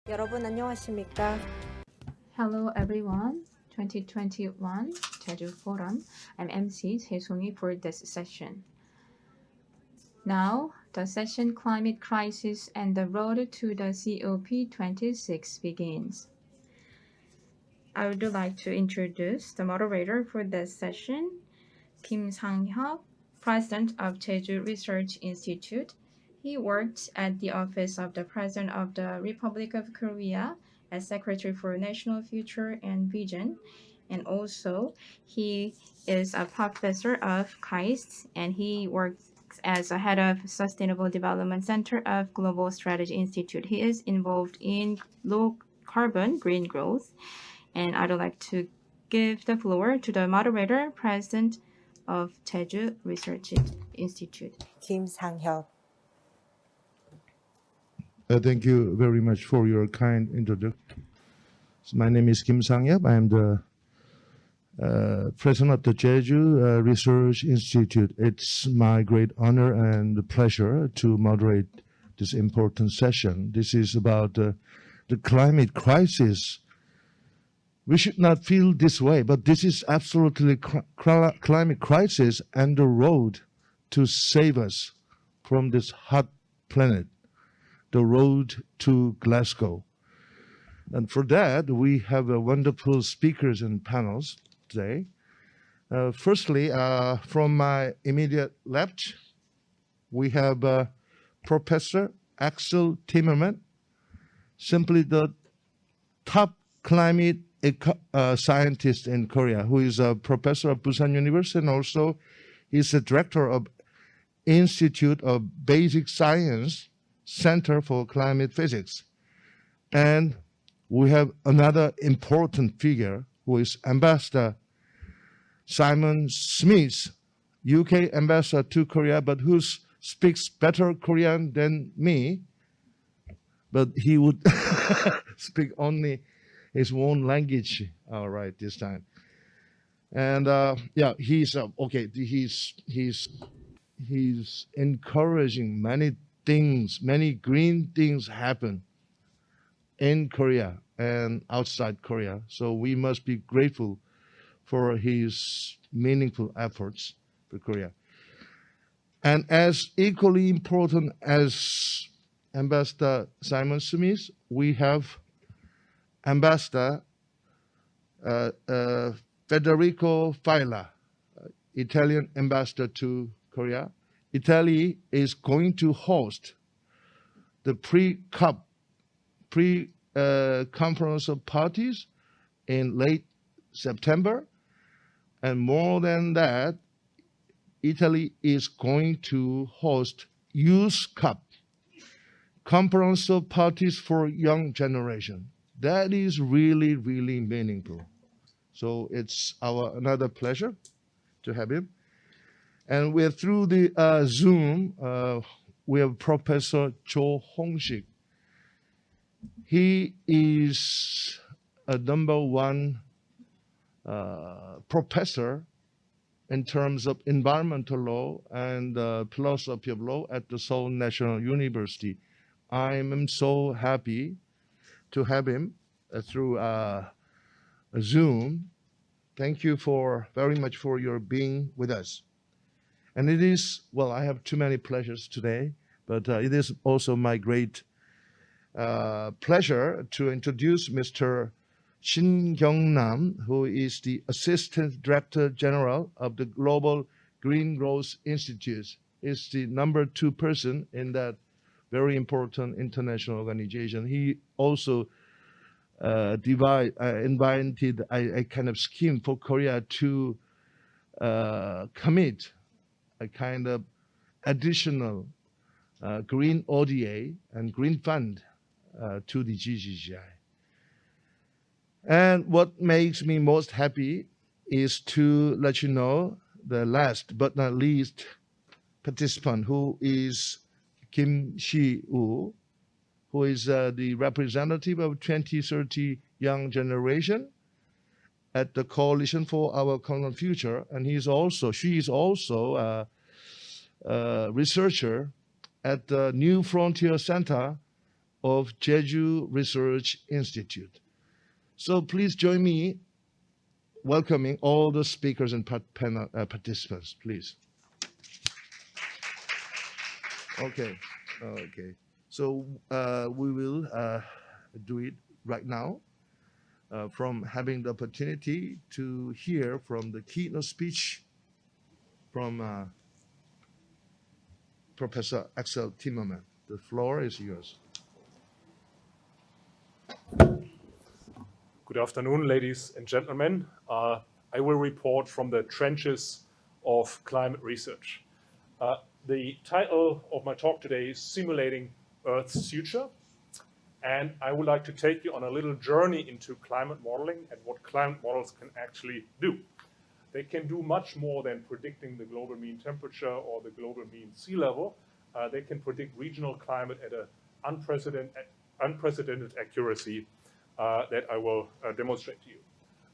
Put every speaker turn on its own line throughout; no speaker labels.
여러분 안녕하십니까?
Hello everyone, 2021 제주포럼. I'm MC 세송이 for this session. Now, the session Climate Crisis and the Road to the COP26 begins. I would like to introduce the moderator for this session, Kim Sang-hyuk, President of Jeju Research Institute. He worked at the Office of the President of the Republic of Korea as Secretary for National Future and Vision. And also, he is a professor of KAIST, and he works as a head of Sustainable Development Center of Global Strategy Institute. He is involved in low carbon green growth. And I'd like to give the floor to the moderator, President of Jeju Research Institute.
김상혁.
Thank you very much for your kind introduction. My name is Kim Sang-hyuk. I am the president of the Jeju Research Institute. It's my great honor and pleasure to moderate this important session. This is about the climate crisis. We should not feel this way, but this is absolutely climate crisis and the road to save us from this hot planet, the road to Glasgow. And for that, we have wonderful speakers and panels today. Firstly, from my immediate left, we have Professor Axel Timmerman, simply the top climate scientist in Korea, who is a professor of Busan University, and also he's the director of Institute of Basic Science Center for Climate Physics. And we have another important figure who is Ambassador Simon Smith, UK ambassador to Korea, but who speaks better Korean than me, but he would speak only his own language, all right, this time. And yeah, he's okay. He's encouraging many things, many green things happen in Korea and outside Korea. So we must be grateful for his meaningful efforts for Korea. And as equally important as Ambassador Simon Smith, we have Ambassador Federico Failla, Italian ambassador to Korea. Italy is going to host the pre-conference of parties in late September. And more than that, Italy is going to host Youth Cup, conference of parties for young generation. That is really, really meaningful. So it's another pleasure to have him. And we're through the Zoom, we have Professor Jo Hong-sik. He is a #1 professor in terms of environmental law and philosophy of law at the Seoul National University. I am so happy to have him through Zoom. Thank you very much for your being with us. And it is, well, I have too many pleasures today, but it is also my great pleasure to introduce Mr. Shin Kyung-nam, who is the Assistant Director General of the Global Green Growth Institute. He's the #2 person in that very important international organization. He also invented a kind of scheme for Korea to commit a kind of additional green ODA and green fund to the GGGI. And what makes me most happy is to let you know the last but not least participant, who is Kim Si-woo, who is the representative of 2030 Young Generation at the Coalition for Our Common Future. And she is also a researcher at the New Frontier Center of Jeju Research Institute. So please join me welcoming all the speakers and panel participants, please. Okay. So we will do it right now. From having the opportunity to hear from the keynote speech from Professor Axel Timmerman. The floor is yours.
Good afternoon, ladies and gentlemen. I will report from the trenches of climate research. The title of my talk today is Simulating Earth's Future, and I would like to take you on a little journey into climate modeling and what climate models can actually do. They can do much more than predicting the global mean temperature or the global mean sea level. They can predict regional climate at an unprecedented accuracy that I will demonstrate to you.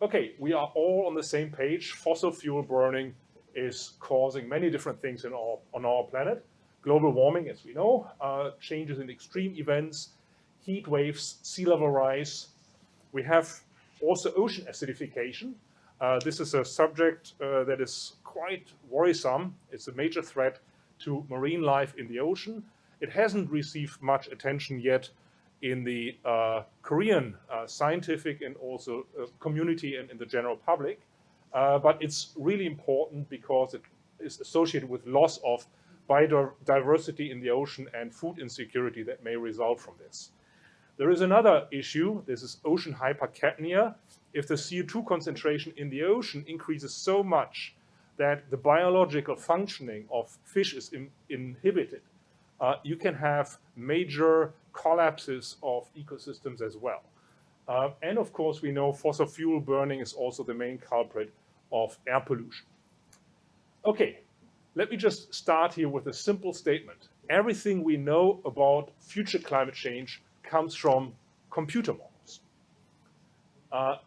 Okay, we are all on the same page. Fossil fuel burning is causing many different things on our planet. Global warming, as we know, changes in extreme events, heat waves, sea level rise. We have also ocean acidification. This is a subject that is quite worrisome. It's a major threat to marine life in the ocean. It hasn't received much attention yet in the Korean scientific and also community and in the general public. But it's really important because it is associated with loss of biodiversity in the ocean and food insecurity that may result from this. There is another issue. This is ocean hypercapnia. If the CO2 concentration in the ocean increases so much that the biological functioning of fish is inhibited, you can have major collapses of ecosystems as well. And of course, we know fossil fuel burning is also the main culprit of air pollution. Okay, let me just start here with a simple statement. Everything we know about future climate change comes from computer models.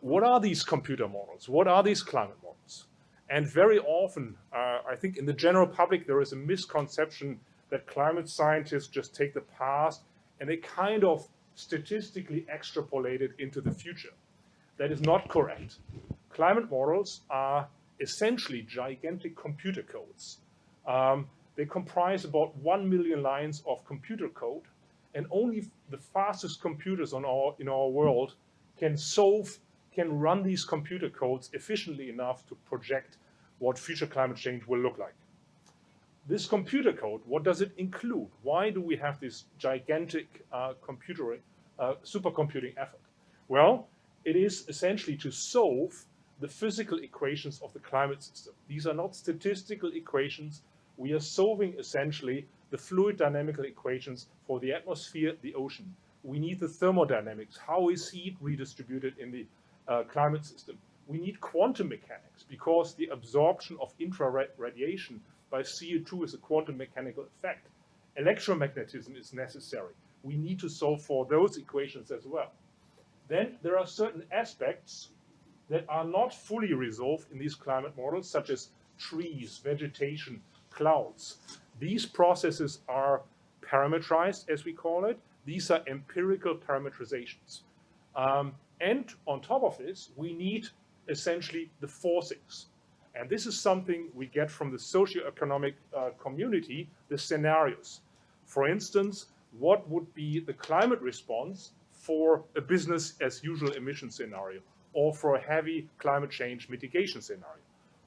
What are these computer models? What are these climate models? And very often, I think in the general public, there is a misconception that climate scientists just take the past and they kind of statistically extrapolate it into the future. That is not correct. Climate models are essentially gigantic computer codes. They comprise about 1 million lines of computer code, and only the fastest computers in our world can run these computer codes efficiently enough to project what future climate change will look like. This computer code, what does it include? Why do we have this gigantic supercomputing effort? Well, it is essentially to solve the physical equations of the climate system. These are not statistical equations. We are solving essentially the fluid dynamical equations for the atmosphere, the ocean. We need the thermodynamics. How is heat redistributed in the climate system? We need quantum mechanics because the absorption of infrared radiation by CO2 is a quantum mechanical effect. Electromagnetism is necessary. We need to solve for those equations as well. Then there are certain aspects that are not fully resolved in these climate models, such as trees, vegetation, clouds. These processes are parametrized, as we call it. These are empirical parametrizations. And on top of this, we need essentially the forcings. And this is something we get from the socioeconomic community, the scenarios. For instance, what would be the climate response for a business as usual emission scenario or for a heavy climate change mitigation scenario?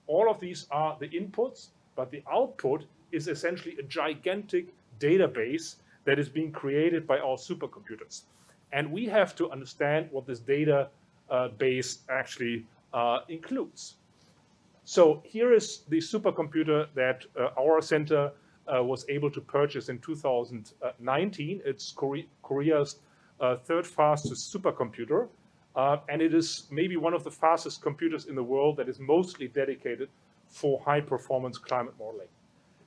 All of these are the inputs, but the output is essentially a gigantic database that is being created by our supercomputers. And we have to understand what this data base actually includes. So here is the supercomputer that our center was able to purchase in 2019. It's Korea's third fastest supercomputer. And it is maybe one of the fastest computers in the world that is mostly dedicated for high performance climate modeling.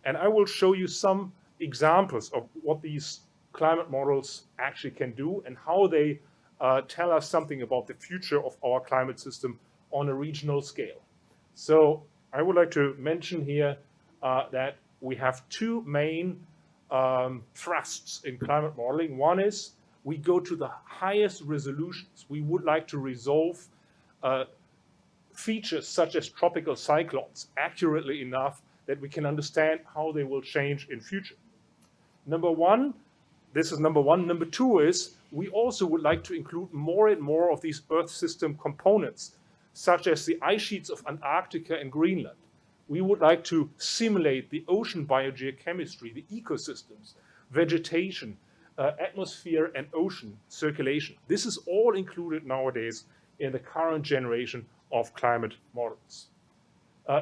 And I will show you some examples of what these climate models actually can do and how they tell us something about the future of our climate system on a regional scale. So I would like to mention here that we have two main thrusts in climate modeling. One is we go to the highest resolutions. We would like to resolve features such as tropical cyclones accurately enough that we can understand how they will change in future. Number one, this is number one. Number two is we also would like to include more and more of these Earth system components, such as the ice sheets of Antarctica and Greenland. We would like to simulate the ocean biogeochemistry, the ecosystems, vegetation, atmosphere and ocean circulation. This is all included nowadays in the current generation of climate models.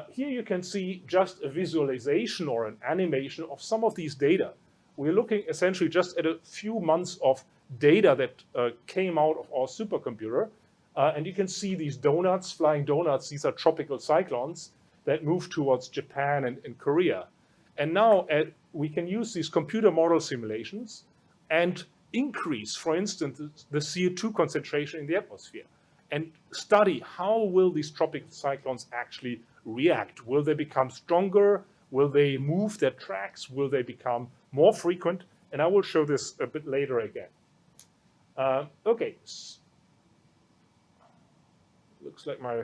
Here you can see just a visualization or an animation of some of these data. We're looking essentially just at a few months of data that came out of our supercomputer. And you can see these donuts, flying donuts. These are tropical cyclones that move towards Japan and Korea. And now we can use these computer model simulations and increase, for instance, the CO2 concentration in the atmosphere and study how will these tropical cyclones actually react. Will they become stronger? Will they move their tracks? Will they become more frequent? And I will show this a bit later again. Okay. Looks like my...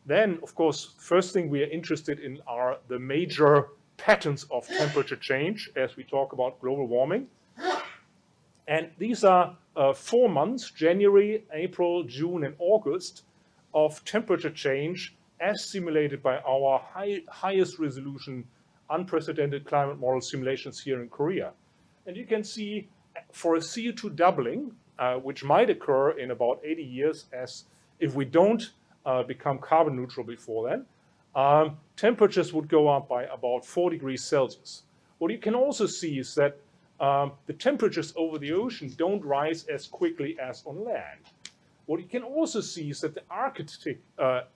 Then, of course, first thing we are interested in are the major patterns of temperature change as we talk about global warming. And these are 4 months, January, April, June, and August, of temperature change as simulated by our highest resolution, unprecedented climate model simulations here in Korea. And you can see for a CO2 doubling, which might occur in about 80 years as if we don't become carbon neutral before then, temperatures would go up by about 4 degrees Celsius. What you can also see is that the temperatures over the ocean don't rise as quickly as on land. What you can also see is that the Arctic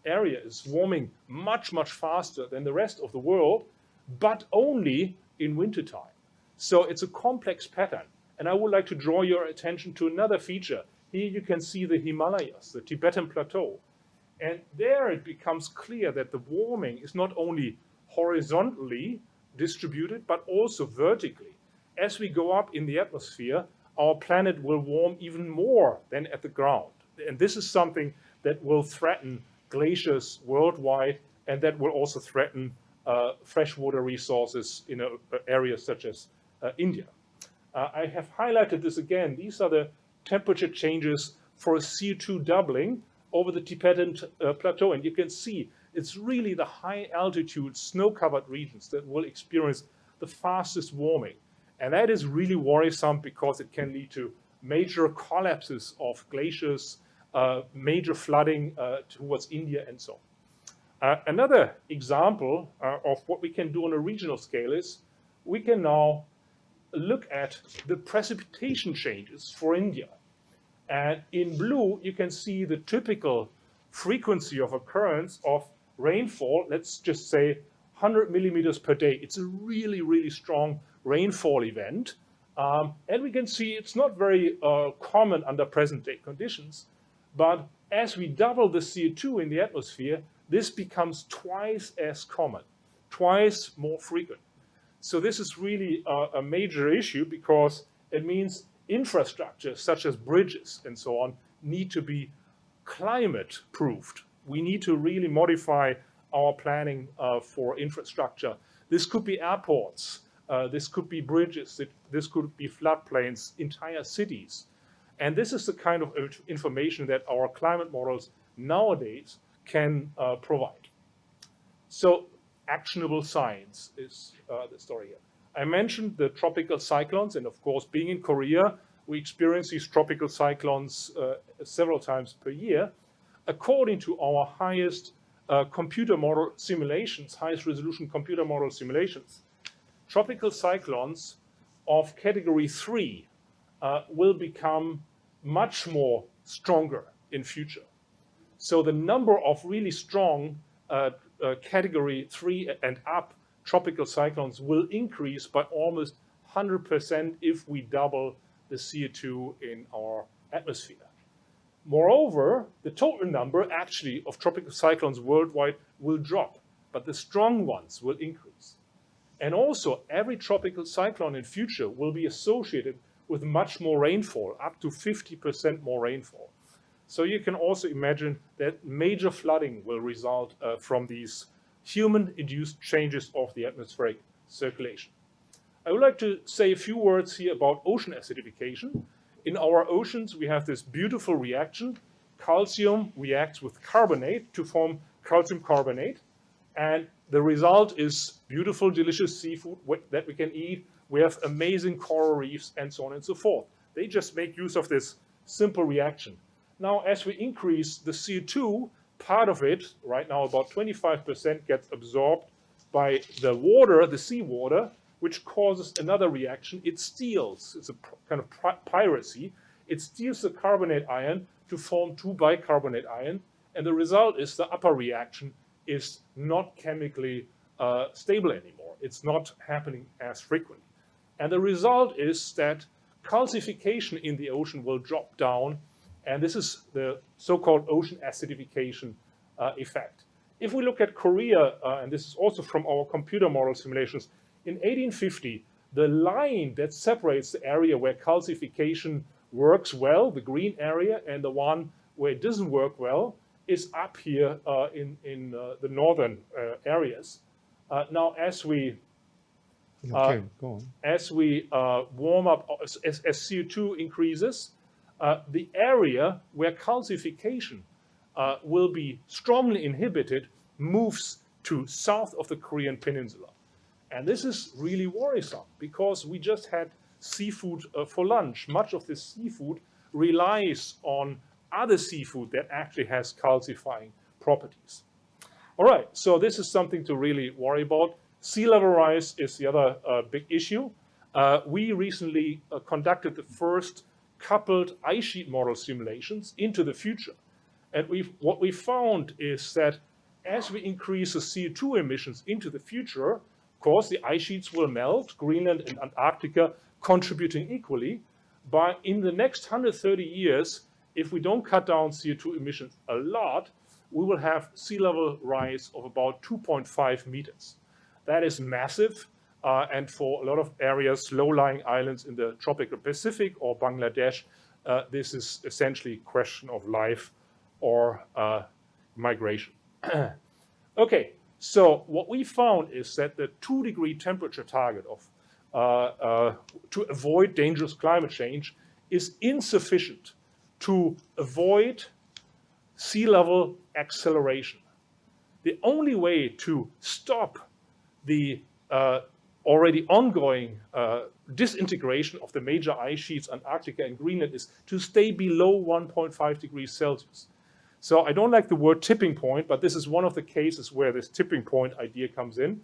area is warming much, much faster than the rest of the world, but only in wintertime. So it's a complex pattern. And I would like to draw your attention to another feature. Here you can see the Himalayas, the Tibetan Plateau. And there it becomes clear that the warming is not only horizontally distributed, but also vertically. As we go up in the atmosphere, our planet will warm even more than at the ground. And this is something that will threaten glaciers worldwide, and that will also threaten freshwater resources in areas such as India. I have highlighted this again. These are the temperature changes for a CO2 doubling over the Tibetan Plateau. And you can see it's really the high altitude snow-covered regions that will experience the fastest warming. And that is really worrisome because it can lead to major collapses of glaciers, major flooding towards India and so on. Another example of what we can do on a regional scale is we can now look at the precipitation changes for India. And in blue, you can see the typical frequency of occurrence of rainfall, let's just say 100 millimeters per day. It's a really, really strong rainfall event. And we can see it's not very common under present day conditions. But as we double the CO2 in the atmosphere, this becomes twice as common, twice more frequent. So this is really a major issue because it means infrastructure such as bridges and so on need to be climate proofed. We need to really modify our planning for infrastructure. This could be airports, this could be bridges, this could be floodplains, entire cities. And this is the kind of information that our climate models nowadays can provide. So actionable science is the story here. I mentioned the tropical cyclones, and of course, being in Korea, we experience these tropical cyclones several times per year. According to our highest computer model simulations, highest resolution computer model simulations, tropical cyclones of category 3 will become much more stronger in future. So the number of really strong category 3 and up tropical cyclones will increase by almost 100% if we double the CO2 in our atmosphere. Moreover, the total number actually of tropical cyclones worldwide will drop, but the strong ones will increase. And also, every tropical cyclone in future will be associated with much more rainfall, up to 50% more rainfall. So you can also imagine that major flooding will result from these human-induced changes of the atmospheric circulation. I would like to say a few words here about ocean acidification. In our oceans, we have this beautiful reaction. Calcium reacts with carbonate to form calcium carbonate, and the result is beautiful, delicious seafood that we can eat. We have amazing coral reefs and so on and so forth. They just make use of this simple reaction. Now, as we increase the CO2, part of it, right now about 25%, gets absorbed by the water, the seawater, which causes another reaction. It steals, it's a kind of piracy. It steals the carbonate ion to form two bicarbonate ion, and the result is the upper reaction is not chemically stable anymore. It's not happening as frequently. And the result is that calcification in the ocean will drop down, and this is the so-called ocean acidification effect. If we look at Korea, and this is also from our computer model simulations, in 1850, the line that separates the area where calcification works well, the green area, and the one where it doesn't work well, is up here in the northern areas. Now, as we
Okay, go on.
as we warm up, as CO2 increases, the area where calcification will be strongly inhibited moves to south of the Korean peninsula. And this is really worrisome because we just had seafood for lunch. Much of this seafood relies on other seafood that actually has calcifying properties. All right, so this is something to really worry about. Sea level rise is the other big issue. We recently conducted the first coupled ice sheet model simulations into the future. And what we found is that as we increase the CO2 emissions into the future, of course, the ice sheets will melt, Greenland and Antarctica contributing equally. But in the next 130 years, if we don't cut down CO2 emissions a lot, we will have sea level rise of about 2.5 meters. That is massive, and for a lot of areas, low-lying islands in the tropical Pacific or Bangladesh, this is essentially a question of life or migration. Okay, so what we found is that the 2-degree temperature target to avoid dangerous climate change is insufficient to avoid sea level acceleration. The only way to stop the already ongoing disintegration of the major ice sheets, Antarctica and Greenland, is to stay below 1.5 degrees Celsius. So I don't like the word tipping point, but this is one of the cases where this tipping point idea comes in.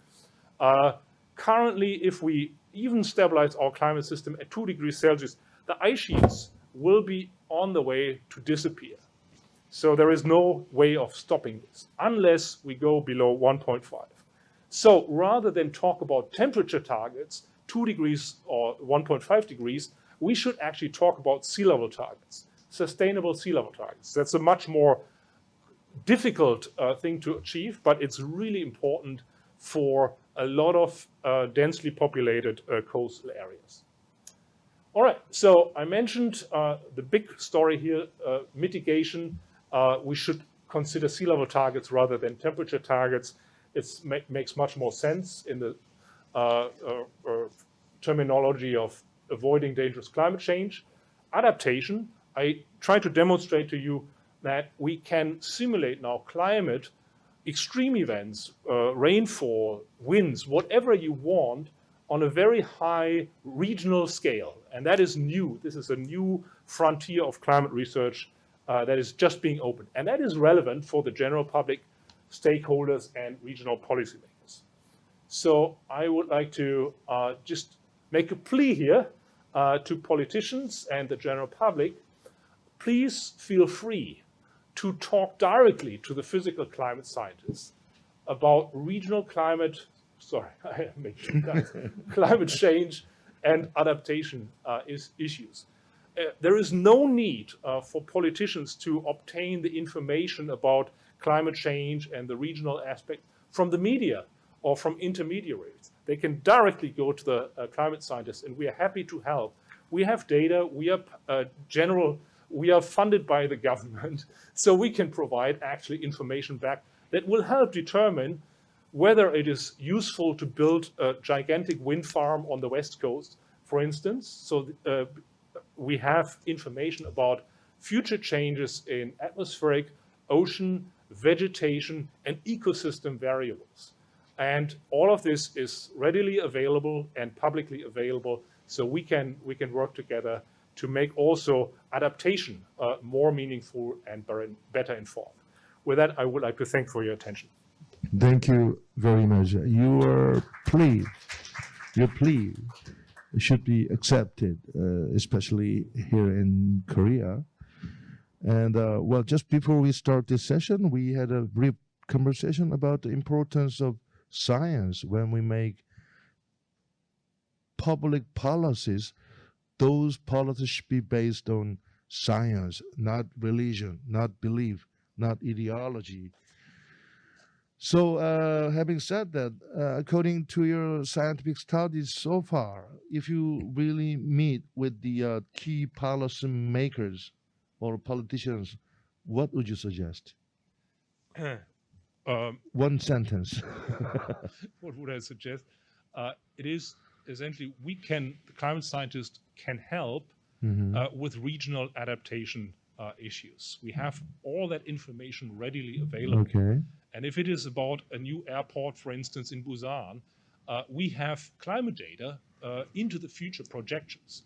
Currently, if we even stabilize our climate system at 2 degrees Celsius, the ice sheets will be on the way to disappear. So there is no way of stopping this unless we go below 1.5. So rather than talk about temperature targets, 2 degrees or 1.5 degrees, we should actually talk about sea level targets, sustainable sea level targets. That's a much more difficult thing to achieve, but it's really important for a lot of densely populated coastal areas. All right, so I mentioned the big story here, mitigation. We should consider sea level targets rather than temperature targets. It makes much more sense in the terminology of avoiding dangerous climate change. Adaptation, I try to demonstrate to you that we can simulate now climate, extreme events, rainfall, winds, whatever you want, on a very high regional scale. And that is new. This is a new frontier of climate research that is just being opened. And that is relevant for the general public, stakeholders, and regional policymakers. So I would like to just make a plea here to politicians and the general public. Please feel free to talk directly to the physical climate scientists about regional climate, climate change and adaptation issues. There is no need for politicians to obtain the information about climate change and the regional aspect from the media or from intermediaries. They can directly go to the climate scientists, and we are happy to help We have data. We are funded by the government, so we can provide actually information back that will help determine whether it is useful to build a gigantic wind farm on the West Coast, for instance. So we have information about future changes in atmospheric, ocean, vegetation, and ecosystem variables. And all of this is readily available and publicly available, so we can work together to make also adaptation more meaningful and better informed. With that, I would like to thank for your attention.
Thank you very much. Your plea should be accepted, especially here in Korea. And well, just before we start this session, we had a brief conversation about the importance of science when we make public policies. Those policies should be based on science, not religion, not belief, not ideology. So having said that, according to your scientific studies so far, if you really meet with the key policy makers or politicians, what would you suggest? One sentence.
What would I suggest? It is essentially the climate scientists can help with regional adaptation issues. We have all that information readily available.
Okay.
And if it is about a new airport, for instance, in Busan, we have climate data into the future projections.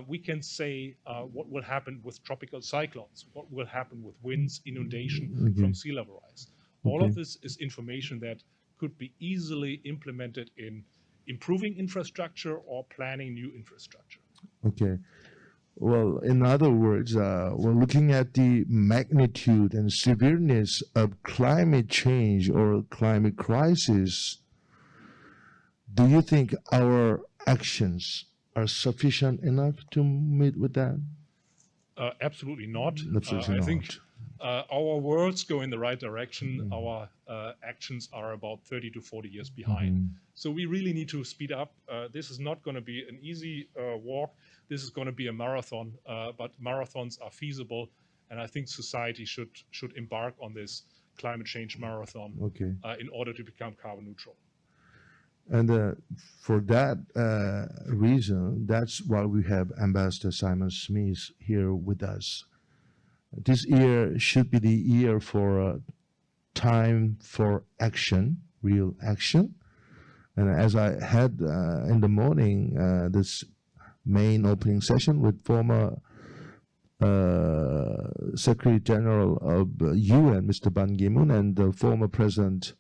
We can say what will happen with tropical cyclones, what will happen with winds, inundation from sea level rise. All of this is information that could be easily implemented in improving infrastructure or planning new infrastructure.
Okay. Well, in other words, we're looking at the magnitude and severeness of climate change or climate crisis. Do you think our actions are sufficient enough to meet with that?
Absolutely not.
Absolutely
I
not.
think our words go in the right direction. Our actions are about 30 to 40 years behind. So we really need to speed up. This is not going to be an easy walk. This is going to be a marathon, but marathons are feasible. And I think society should embark on this climate change marathon in order to become carbon neutral.
And for that reason, that's why we have Ambassador Simon Smith here with us. This year should be the year for time for action, real action. And as I had in the morning, this main opening session with former Secretary General of UN, Mr. Ban Ki-moon, and the former President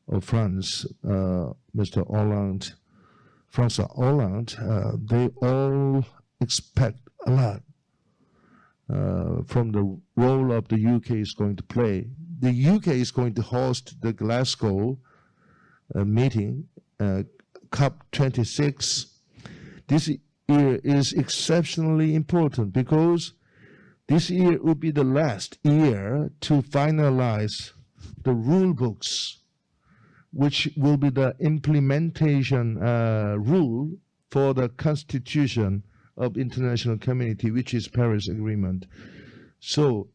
of France, Mr. Hollande, François Hollande, they all expect a lot from the role of the UK is going to play. The UK is going to host the Glasgow meeting, COP26. This year is exceptionally important because this year will be the last year to finalize the rule books, which will be the implementation rule for the constitution of international community, which is Paris Agreement. So,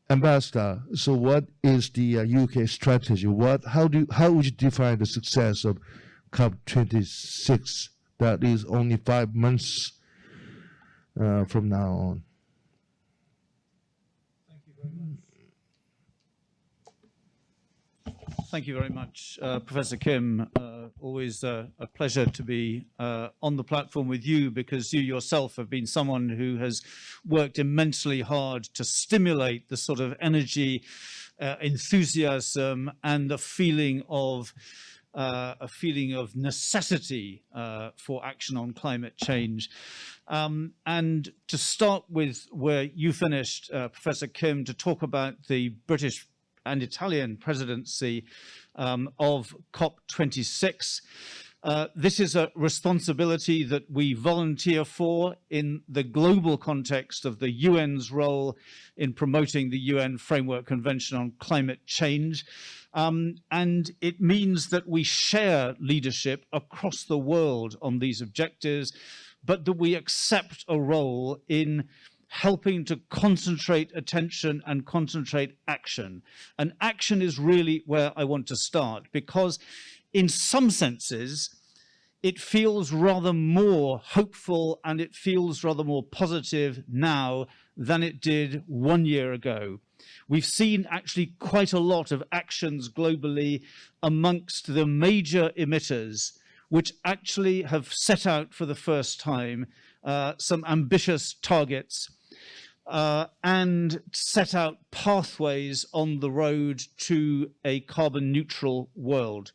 Ambassador, so what is the UK strategy? How would you define the success of COP26? That is only 5 months from now on.
Thank you very much, Professor Kim. Always a pleasure to be on the platform with you, because you yourself have been someone who has worked immensely hard to stimulate the sort of energy, enthusiasm, and a feeling of necessity for action on climate change. And to start with where you finished, Professor Kim, to talk about the British and Italian presidency of COP26. This is a responsibility that we volunteer for in the global context of the UN's role in promoting the UN Framework Convention on Climate Change. And it means that we share leadership across the world on these objectives. but that we accept a role in helping to concentrate attention and concentrate action. And action is really where I want to start, because in some senses, it feels rather more hopeful and it feels rather more positive now than it did 1 year ago. We've seen actually quite a lot of actions globally amongst the major emitters, which actually have set out for the first time some ambitious targets and set out pathways on the road to a carbon neutral world.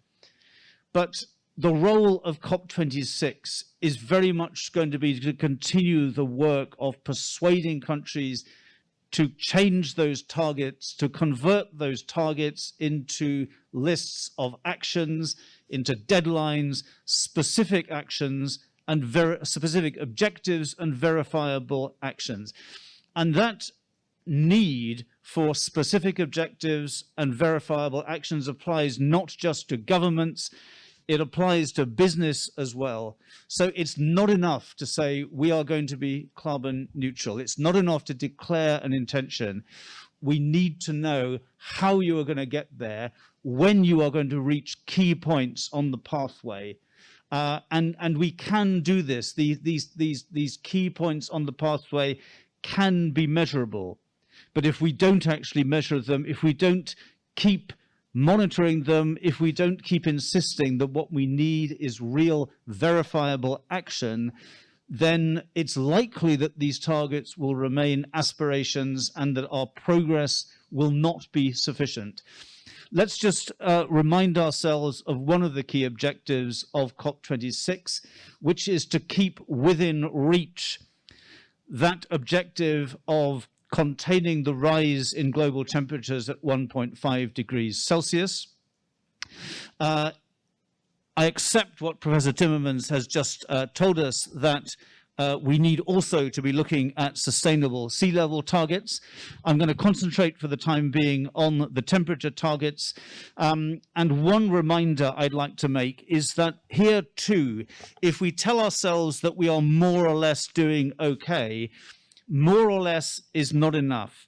But the role of COP26 is very much going to be to continue the work of persuading countries to change those targets, to convert those targets into lists of actions, into deadlines, specific actions, and specific objectives and verifiable actions. And that need for specific objectives and verifiable actions applies not just to governments, it applies to business as well. So it's not enough to say we are going to be carbon neutral. It's not enough to declare an intention. We need to know how you are going to get there, when you are going to reach key points on the pathway. And we can do this. These key points on the pathway can be measurable. But if we don't actually measure them, if we don't keep monitoring them, if we don't keep insisting that what we need is real verifiable action, then it's likely that these targets will remain aspirations and that our progress will not be sufficient. Let's just remind ourselves of one of the key objectives of COP26, which is to keep within reach that objective of containing the rise in global temperatures at 1.5 degrees Celsius. I accept what Professor Timmermans has just told us, that we need also to be looking at sustainable sea level targets. I'm going to concentrate for the time being on the temperature targets. And one reminder I'd like to make is that here too, if we tell ourselves that we are more or less doing okay, more or less is not enough.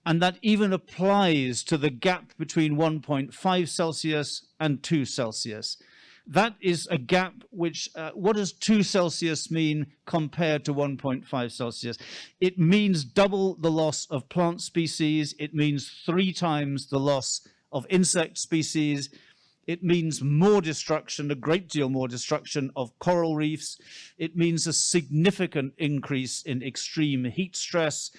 And that even applies to the gap between 1.5 Celsius and 2 Celsius. That is a gap which, what does 2 Celsius mean compared to 1.5 Celsius? It means double the loss of plant species. It means 3 times the loss of insect species. It means more destruction, a great deal more destruction of coral reefs. It means a significant increase in extreme heat stress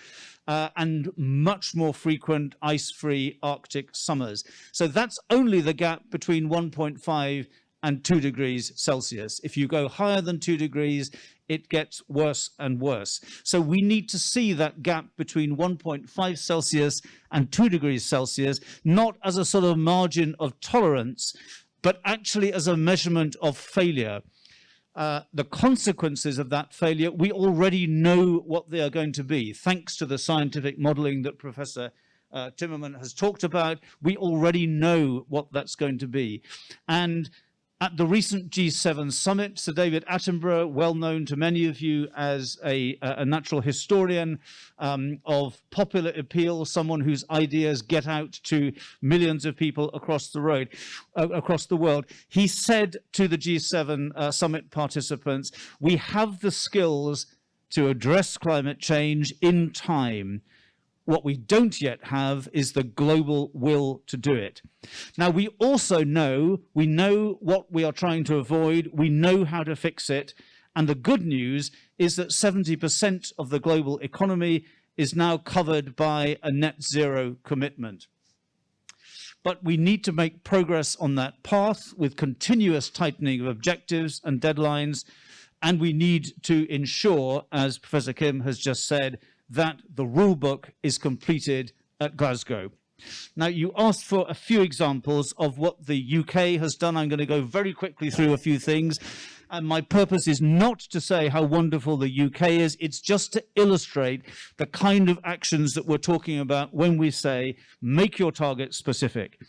and much more frequent ice-free Arctic summers. So that's only the gap between 1.5 and 2 degrees Celsius. If you go higher than 2 degrees, it gets worse and worse. So we need to see that gap between 1.5 Celsius and 2 degrees Celsius, not as a sort of margin of tolerance, but actually as a measurement of failure. The consequences of that failure, we already know what they are going to be. Thanks to the scientific modeling that Professor Timmermans has talked about, we already know what that's going to be. And at the recent G7 summit, Sir David Attenborough, well known to many of you as a natural historian of popular appeal, someone whose ideas get out to millions of people across the world, he said to the G7 summit participants, we have the skills to address climate change in time. What we don't yet have is the global will to do it. Now, we also know, what we are trying to avoid, we know how to fix it, and the good news is that 70% of the global economy is now covered by a net zero commitment. But we need to make progress on that path with continuous tightening of objectives and deadlines, and we need to ensure, as Professor Kim has just said, that the rule book is completed at Glasgow. Now, you asked for a few examples of what the UK has done. I'm going to go very quickly through a few things. And my purpose is not to say how wonderful the UK is. It's just to illustrate the kind of actions that we're talking about when we say, make your target specific.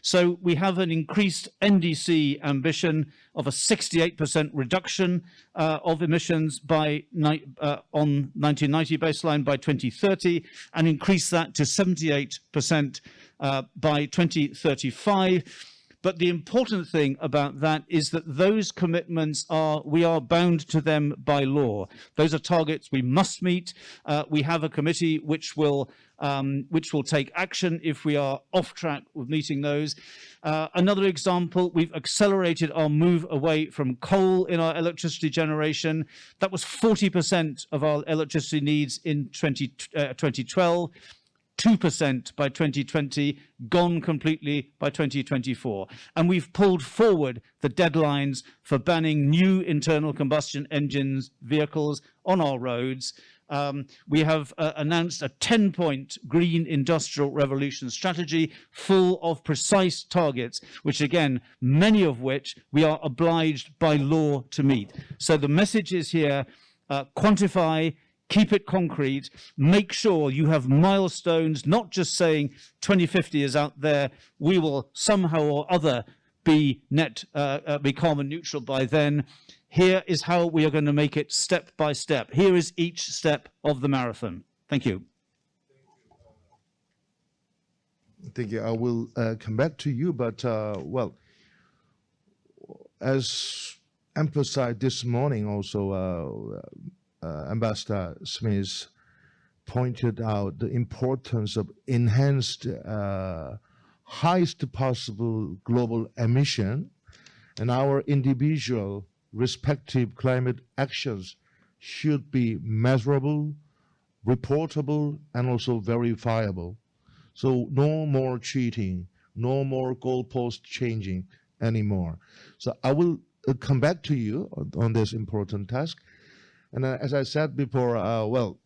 So we have an increased NDC ambition of a 68% reduction of emissions on 1990 baseline by 2030, and increase that to 78% by 2035. But the important thing about that is that those commitments we are bound to them by law. Those are targets we must meet. We have a committee which will take action if we are off track with meeting those. Another example, we've accelerated our move away from coal in our electricity generation. That was 40% of our electricity needs in 2012. 2% by 2020, gone completely by 2024. And we've pulled forward the deadlines for banning new internal combustion engines vehicles on our roads. We have announced a 10-point green industrial revolution strategy full of precise targets, which again, many of which we are obliged by law to meet. So the message is here, quantify, keep it concrete, make sure you have milestones, not just saying 2050 is out there, we will somehow or other be carbon neutral by then. Here is how we are going to make it step by step. Here is each step of the marathon. Thank you.
Thank you. I will come back to you, but well, as emphasized this morning also, Ambassador Smith pointed out the importance of enhanced highest possible global emission, and our individual respective climate actions should be measurable, reportable, and also verifiable. So no more cheating, no more goalpost changing anymore. So I will come back to you on this important task. And as I said before, well,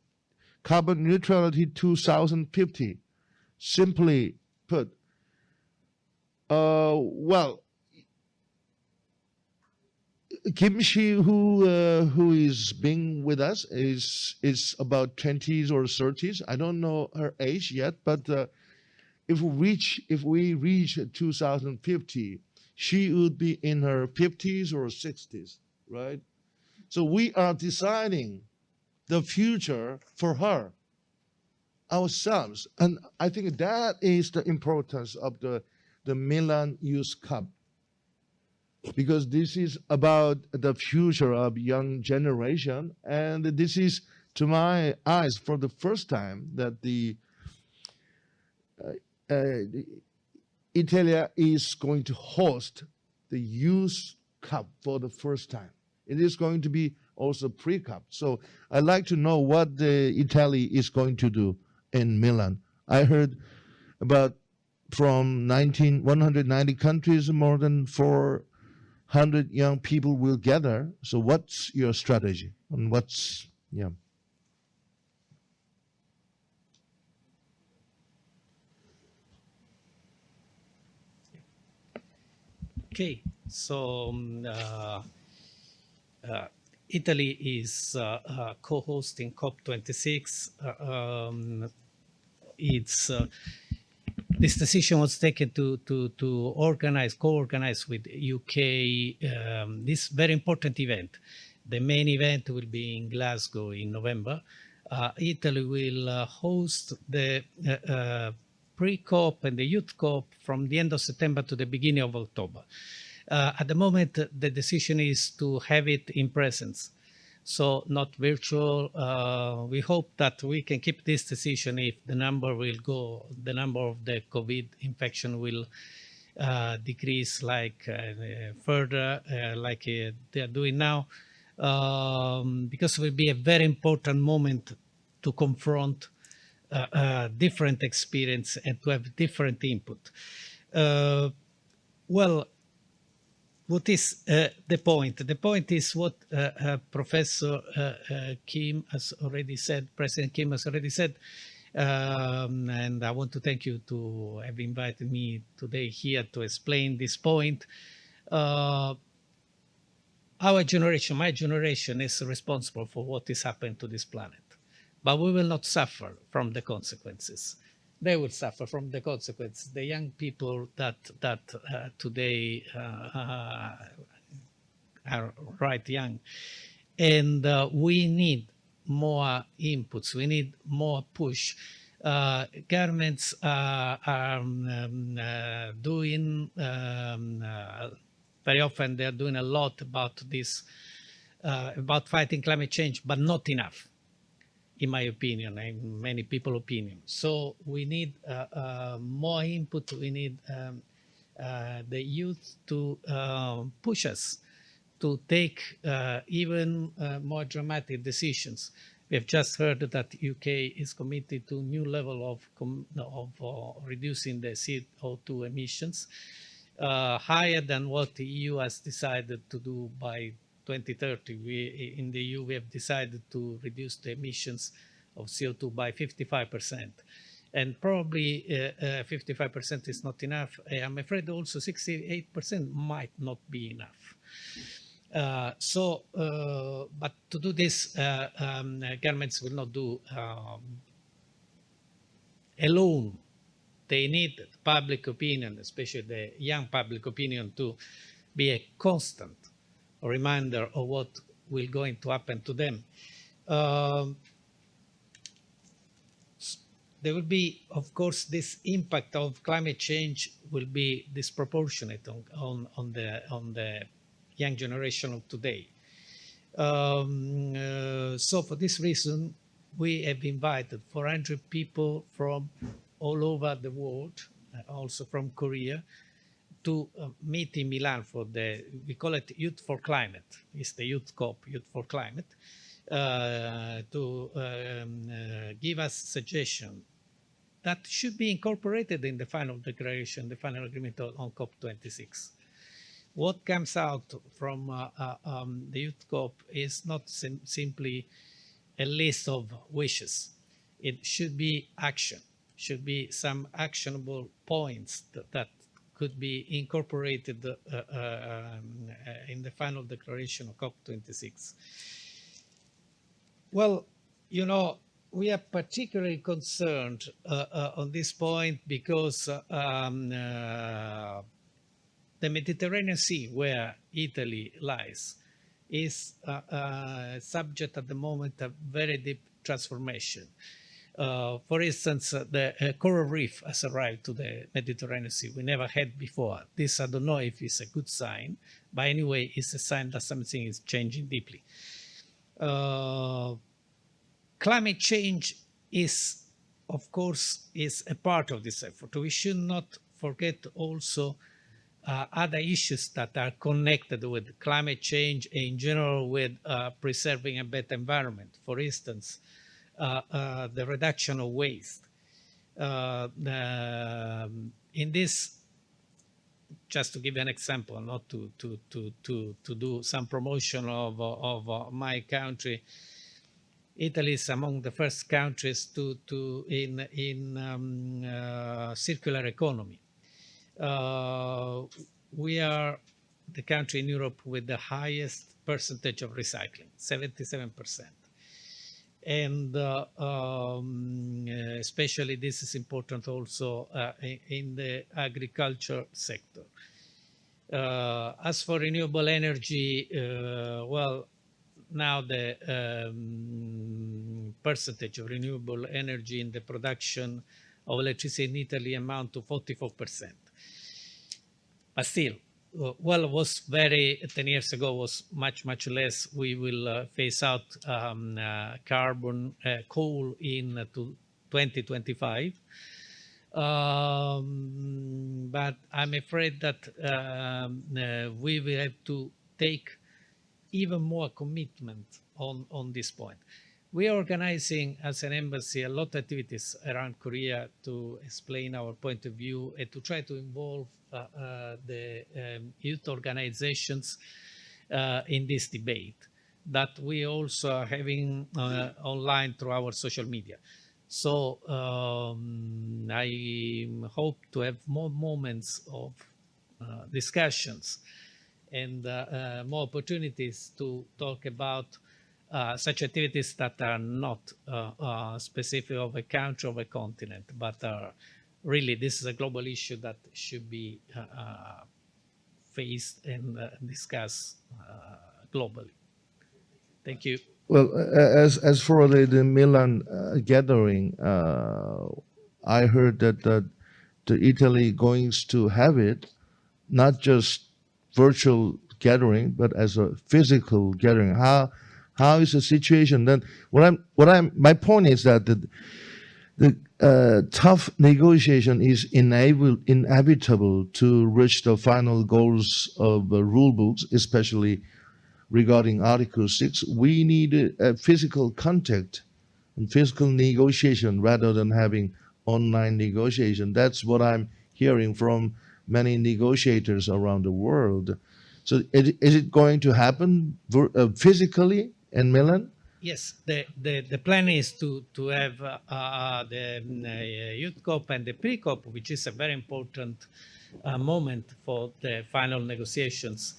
carbon neutrality 2050, simply put, well, Kim Shi, who is being with us, is about 20s or 30s. I don't know her age yet, but if we reach 2050, she would be in her 50s or 60s, right? So we are deciding the future for her, ourselves. And I think that is the importance of the Milan Youth Cup, because this is about the future of young generation. And this is, to my eyes, for the first time that Italy is going to host the Youth Cup for the first time. It is going to be also pre-cup. So I'd like to know what Italy is going to do in Milan. I heard about from 190 countries, more than 400 young people will gather. So what's your strategy? And what's, yeah.
Okay, so Italy is co-hosting COP26. This decision was taken to co-organize with UK this very important event. The main event will be in Glasgow in November. Italy will host the pre-COP and the Youth COP from the end of September to the beginning of October. At the moment, the decision is to have it in presence, so not virtual. We hope that we can keep this decision if the number of the COVID infection will decrease further, like they are doing now, because it will be a very important moment to confront different experience and to have different input. Well, what is the point? The point is what Professor Kim has already said, President Kim has already said, and I want to thank you to have invited me today here to explain this point. our generation, my generation, is responsible for what is happening to this planet. But we will not suffer from the consequences. They will suffer from the consequences. The young people that today are right young, and we need more inputs. We need more push. Governments are doing very often. They are doing a lot about this, about fighting climate change, but not enough, in my opinion, and many people's opinion. So we need more input. We need the youth to push us to take even more dramatic decisions. We have just heard that UK is committed to a new level of reducing the CO2 emissions, higher than what the EU has decided to do by 2030. In the EU, we have decided to reduce the emissions of CO2 by 55%. And probably 55% is not enough. I'm afraid also 68% might not be enough. But to do this, governments will not do alone. They need public opinion, especially the young public opinion, to be a constant reminder of what will going to happen to them. There will be, of course, this impact of climate change will be disproportionate on the young generation of today. So for this reason, we have invited 400 people from all over the world, also from Korea, to meet in Milan for we call it Youth for Climate. It's the Youth COP, Youth for Climate, to give us suggestions that should be incorporated in the final declaration, the final agreement on COP26. What comes out from the Youth COP is not simply a list of wishes. It should be action, should be some actionable points that could be incorporated in the final declaration of COP26. Well, you know, we are particularly concerned on this point because the Mediterranean Sea, where Italy lies, is subject at the moment of very deep transformation. For instance, the coral reef has arrived to the Mediterranean Sea. We never had before. This, I don't know if it's a good sign, but anyway, it's a sign that something is changing deeply. Climate change is, of course, is a part of this effort. We should not forget also other issues that are connected with climate change, in general with preserving a better environment. For instance, the reduction of waste. In this, just to give you an example, not to do some promotion of my country, Italy is among the first countries in circular economy. We are the country in Europe with the highest percentage of recycling, 77%. And especially this is important also in the agriculture sector. As for renewable energy, well, now the percentage of renewable energy in the production of electricity in Italy amount to 44%. But still, well, it was 10 years ago was much less. We will phase out carbon coal in to 2025. But I'm afraid that we will have to take even more commitment on this point. We are organizing as an embassy a lot of activities around Korea to explain our point of view and to try to involve the youth organizations in this debate that we also are having online through our social media. So I hope to have more moments of discussions and more opportunities to talk about such activities that are not specific of a country or a continent, but are really, this is a global issue that should be faced and discussed globally. Thank you.
Well, as for the Milan gathering, I heard that the Italy going to have it not just virtual gathering, but as a physical gathering. How is the situation then? My point is that the tough negotiation is inevitable to reach the final goals of rule books, especially regarding Article 6. We need a physical contact and physical negotiation rather than having online negotiation. That's what I'm hearing from many negotiators around the world. So is it going to happen physically in Milan?
Yes, the plan is to have the youth COP and the pre-COP, which is a very important moment for the final negotiations,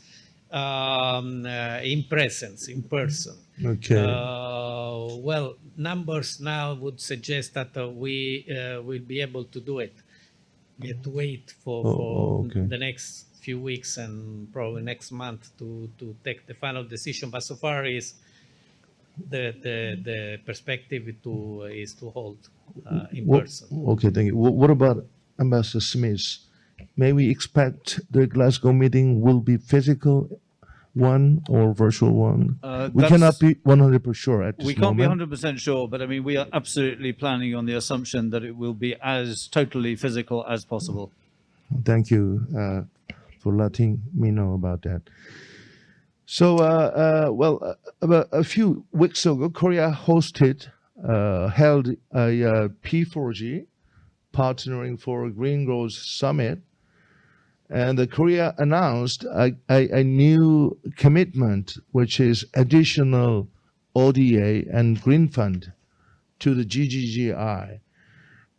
in presence, in person.
Okay.
Well, numbers now would suggest that we will be able to do it. We have to wait for
okay.
the next few weeks and probably next month to take the final decision. But so far is the perspective is to hold in person.
Okay, thank you. What about Ambassador Smith? May we expect the Glasgow meeting will be physical one or virtual one? We cannot be 100% sure at this
We can't be
moment.
100% sure, but I mean, we are absolutely planning on the assumption that it will be as totally physical as possible.
Thank you for letting me know about that. So, about a few weeks ago, Korea held a P4G, Partnering for Green Growth Summit, and Korea announced a new commitment, which is additional ODA and Green Fund to the GGGI.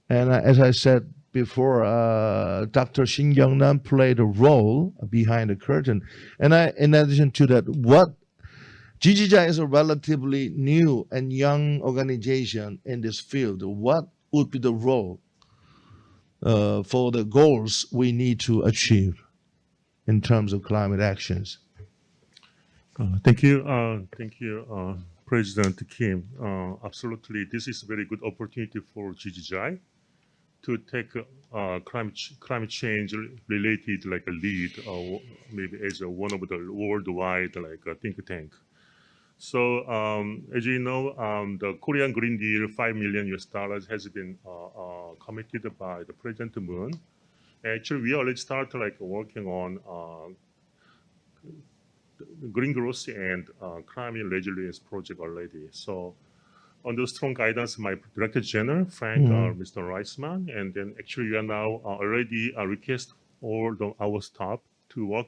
And as I said before, Dr. Shin Young-nam played a role behind the curtain. And in addition to that, GGGI is a relatively new and young organization in this field. What would be the role for the goals we need to achieve in terms of climate actions?
Thank you, President Kim. Absolutely, this is a very good opportunity for GGGI to take climate change related like a lead, maybe as one of the worldwide like a think tank. So as you know, the Korean Green Deal, $5 million has been committed by the President Moon. Actually, we already started like working on green growth and climate resilience project already. So under strong guidance, my Director General, Frank, Mr. Reisman, and then actually we are now already request all our staff to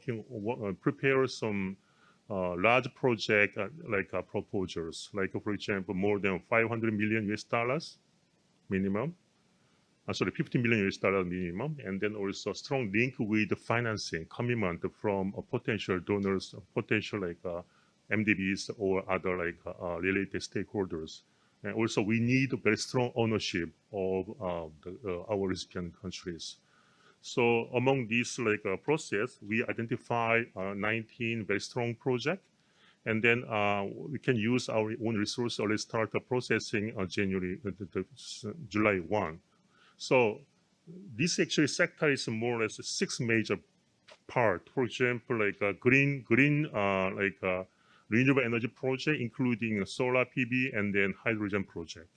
prepare some large project proposals, like for example, more than $500 million minimum. 50 million US dollar minimum, and then also strong link with the financing commitment from potential donors, potential like MDBs or other like related stakeholders. And also we need very strong ownership of our recipient countries. So among these like process, we identify 19 very strong projects, and then we can use our own resource or start the processing on July 1. So this actually sector is more or less 6 major part. For example, like a green renewable energy project, including solar PV and then hydrogen project.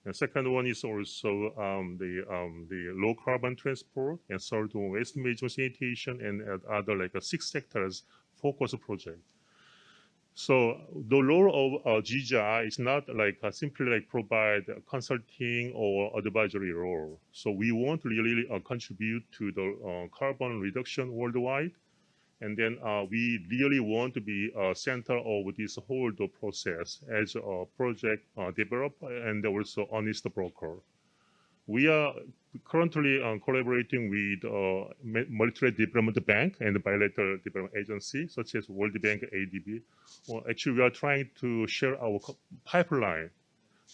The second one is also the low carbon transport, and third one waste management sanitation, and other like 6 sectors focus project. So the role of GGI is not like simply like provide consulting or advisory role. So we want to really contribute to the carbon reduction worldwide, and then we really want to be a center of this whole process as a project developer and also honest broker. We are currently collaborating with multilateral development bank and bilateral development agency such as World Bank, ADB. Well, actually, we are trying to share our pipeline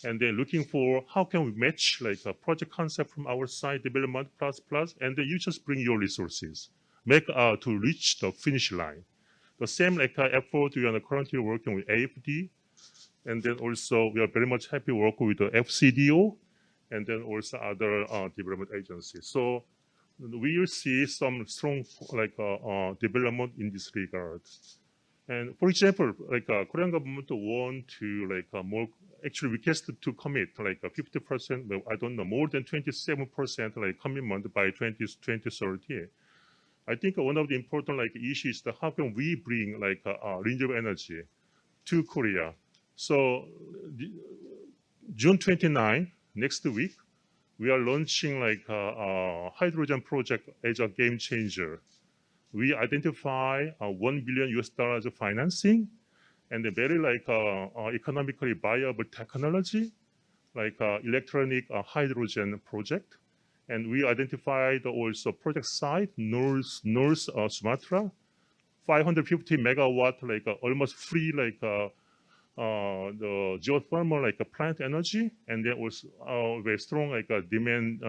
and then looking for how can we match like a project concept from our side, development plus, and then you just bring your resources, make to reach the finish line. The same like effort we are currently working with AFD, and then also we are very much happy working with the FCDO, and then also other development agencies. So we will see some strong like development in this regard. And for example, like Korean government want to like more actually requested to commit like 50%, well, I don't know, more than 27% like commitment by 2030. I think one of the important like issues is that how can we bring like renewable energy to Korea. So June 29, next week, we are launching like a hydrogen project as a game changer. We identify $1 billion US of financing and a very like economically viable technology, like electronic hydrogen project. And we identified also project site North Sumatra, 550 megawatt, like almost free, like the geothermal, like plant energy, and there was very strong, like demand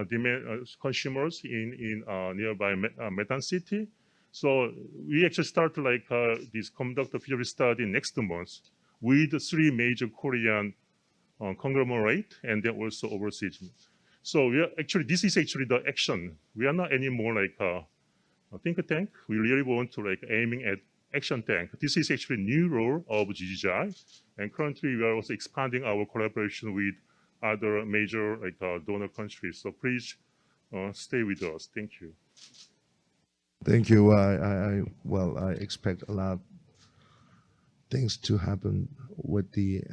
consumers in nearby Medan city. So we actually start like this conduct a feasibility study next month with 3 major Korean conglomerate and then also overseas. So we are actually, this is actually the action. We are not anymore like a think tank. We really want to like aiming at action tank. This is actually new role of GGI, and currently we are also expanding our collaboration with other major like donor countries. So please stay with us. Thank you.
Thank you. I expect a lot of things to happen with the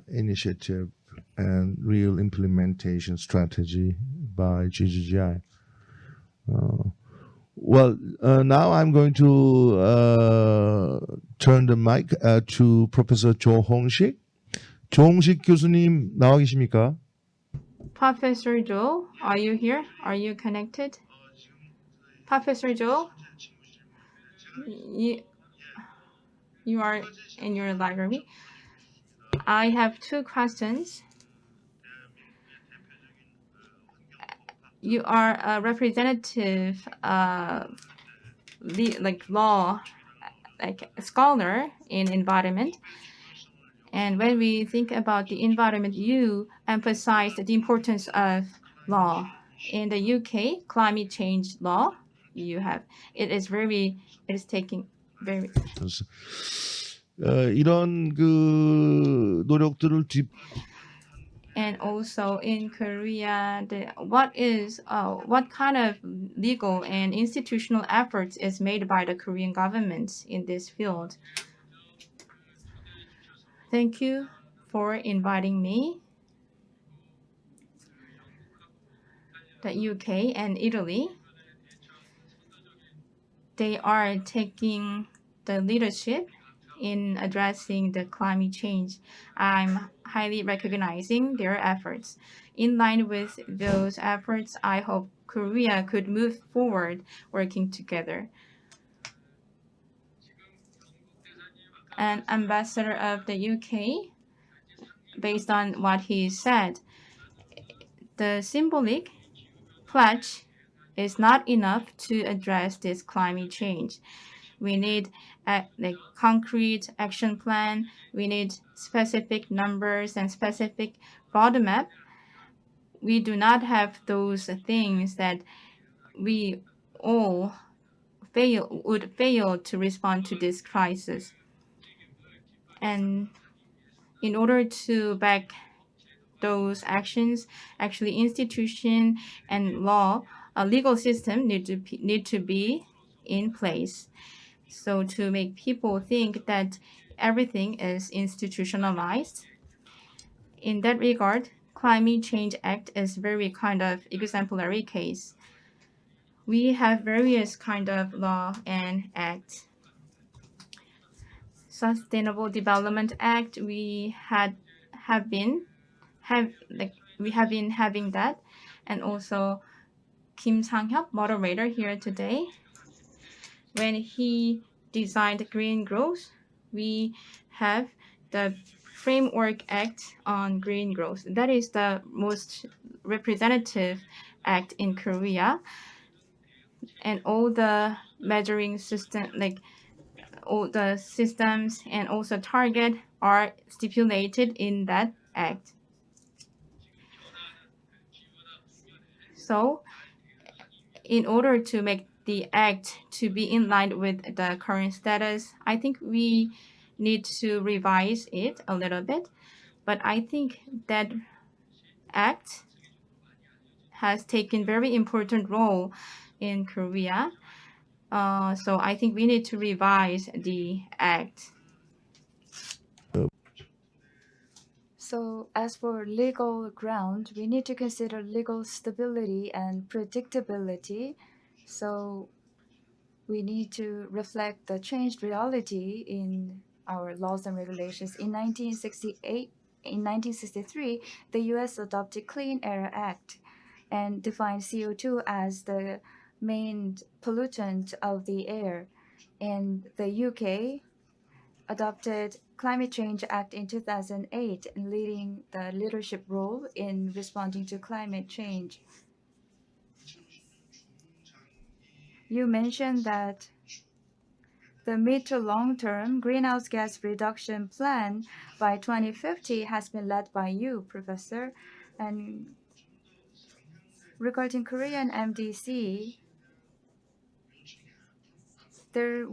initiative and real implementation strategy by GGI. Now I'm going to turn the mic to Professor 조홍식. 조홍식 교수님 나와 계십니까?
Professor Joe, are you here? Are you connected? Professor Joe, you are in your library. I have 2 questions. You are a representative, like law, like a scholar in environment. And when we think about the environment, you emphasize the importance of law. In the UK, climate change law, it is taking very.
이런 그 노력들을
And also in Korea, what kind of legal and institutional efforts is made by the Korean government in this field? Thank you for inviting me. The UK and Italy, they are taking the leadership in addressing the climate change. I'm highly recognizing their efforts. In line with those efforts, I hope Korea could move forward working together. An ambassador of the UK, based on what he said, the symbolic pledge is not enough to address this climate change. We need a concrete action plan. We need specific numbers and specific roadmap. We do not have those things that we all would fail to respond to this crisis. And in order to back those actions, actually institution and law, a legal system need to be in place. So to make people think that everything is institutionalized. In that regard, Climate Change Act is very kind of exemplary case. We have various kind of law and acts. Sustainable Development Act, we have been having that, and also Kim Sang-hyuk, moderator here today. When he designed green growth, we have the Framework Act on Green Growth. That is the most representative act in Korea. And all the measuring system, like all the systems and also target are stipulated in that act. So in order to make the act to be in line with the current status, I think we need to revise it a little bit. But I think that act has taken very important role in Korea. So I think we need to revise the act.
So as for legal ground, we need to consider legal stability and predictability. So we need to reflect the changed reality in our laws and regulations. In 1963, the US adopted Clean Air Act and defined CO2 as the main pollutant of the air. And the UK adopted Climate Change Act in 2008, leading the leadership role in responding to climate change. You mentioned that the mid to long-term greenhouse gas reduction plan by 2050 has been led by you, Professor. And regarding Korean MDC, there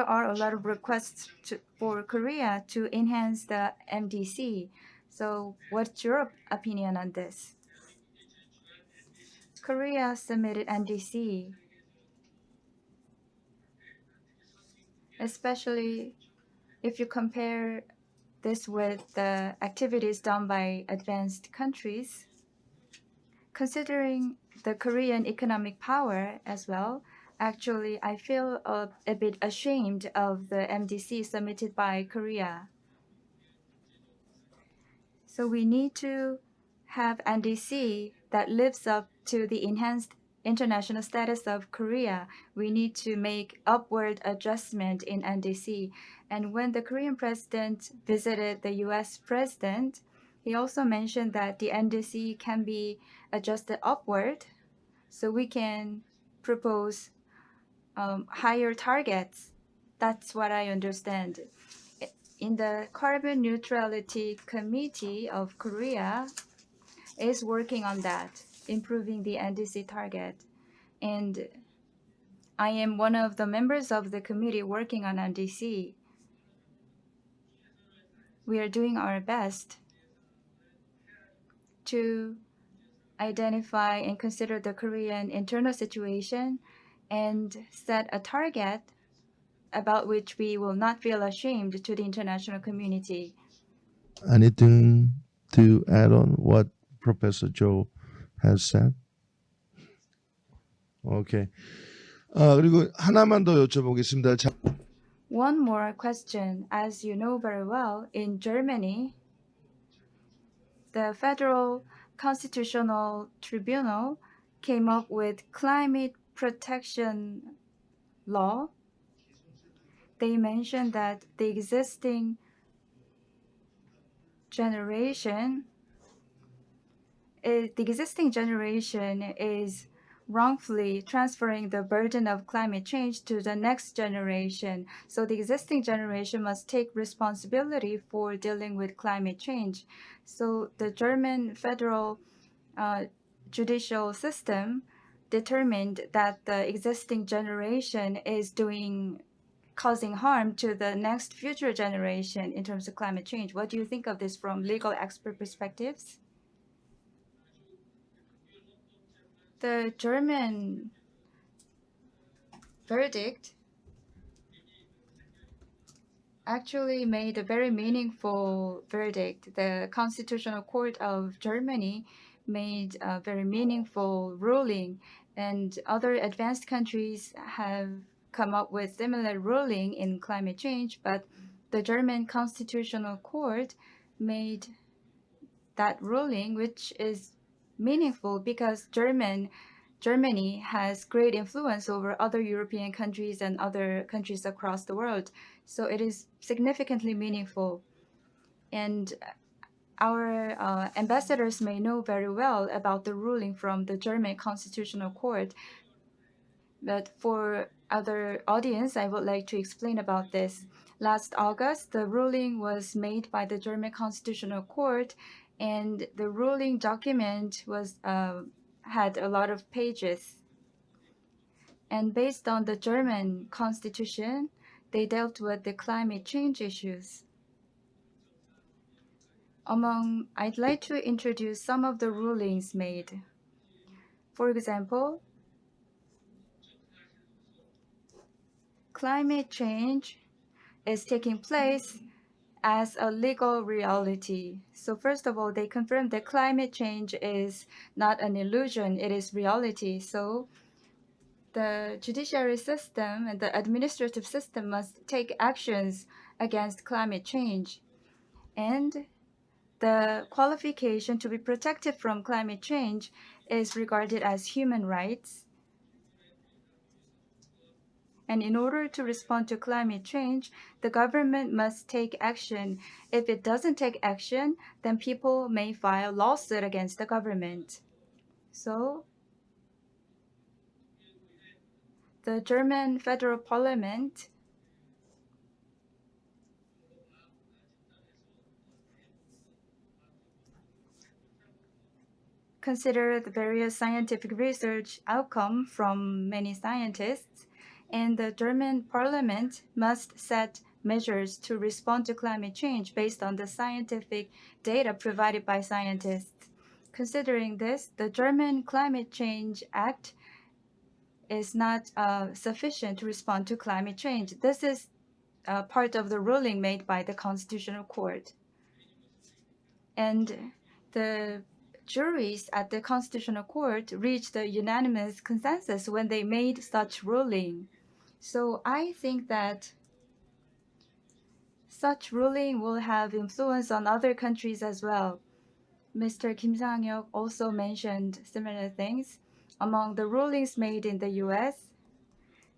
are a lot of requests for Korea to enhance the MDC. So what's your opinion on this? Korea submitted MDC, especially if you compare this with the activities done by advanced countries. Considering the Korean economic power as well, actually, I feel a bit ashamed of the MDC submitted by Korea. So we need to have NDC that lives up to the enhanced international status of Korea. We need to make upward adjustment in NDC. And when the Korean president visited the US president, he also mentioned that the NDC can be adjusted upward, so we can propose higher targets. That's what I understand. In the Carbon Neutrality Committee of Korea is working on that, improving the NDC target. And I am one of the members of the committee working on NDC. We are doing our best to identify and consider the Korean internal situation and set a target about which we will not feel ashamed to the international community.
Anything to add on what Professor Joe has said? Okay. 그리고 하나만 더 여쭤보겠습니다.
One more question. As you know very well, in Germany, the Federal Constitutional Tribunal came up with climate protection law. They mentioned that the existing generation is wrongfully transferring the burden of climate change to the next generation. So the existing generation must take responsibility for dealing with climate change. So the German federal judicial system determined that the existing generation is causing harm to the next future generation in terms of climate change. What do you think of this from legal expert perspectives? The German verdict actually made a very meaningful verdict. The Constitutional Court of Germany made a very meaningful ruling, and other advanced countries have come up with similar ruling in climate change, but the German Constitutional Court made that ruling, which is meaningful because Germany has great influence over other European countries and other countries across the world. So it is significantly meaningful. And our ambassadors may know very well about the ruling from the German Constitutional Court. But for other audience, I would like to explain about this. Last August, the ruling was made by the German Constitutional Court, and the ruling document was had a lot of pages. And based on the German constitution, they dealt with the climate change issues. I'd like to introduce some of the rulings made. For example, climate change is taking place as a legal reality. So first of all, they confirmed that climate change is not an illusion, it is reality. So the judiciary system and the administrative system must take actions against climate change. And the qualification to be protected from climate change is regarded as human rights. And in order to respond to climate change, the government must take action. If it doesn't take action, then people may file lawsuit against the government. So the German Federal Parliament considered the various scientific research outcome from many scientists, and the German parliament must set measures to respond to climate change based on the scientific data provided by scientists. Considering this, the German Climate Change Act is not sufficient to respond to climate change. This is part of the ruling made by the Constitutional Court. And the juries at the Constitutional Court reached a unanimous consensus when they made such ruling. So I think that such ruling will have influence on other countries as well. Mr. Kim Sang-hyuk also mentioned similar things. Among the rulings made in the US,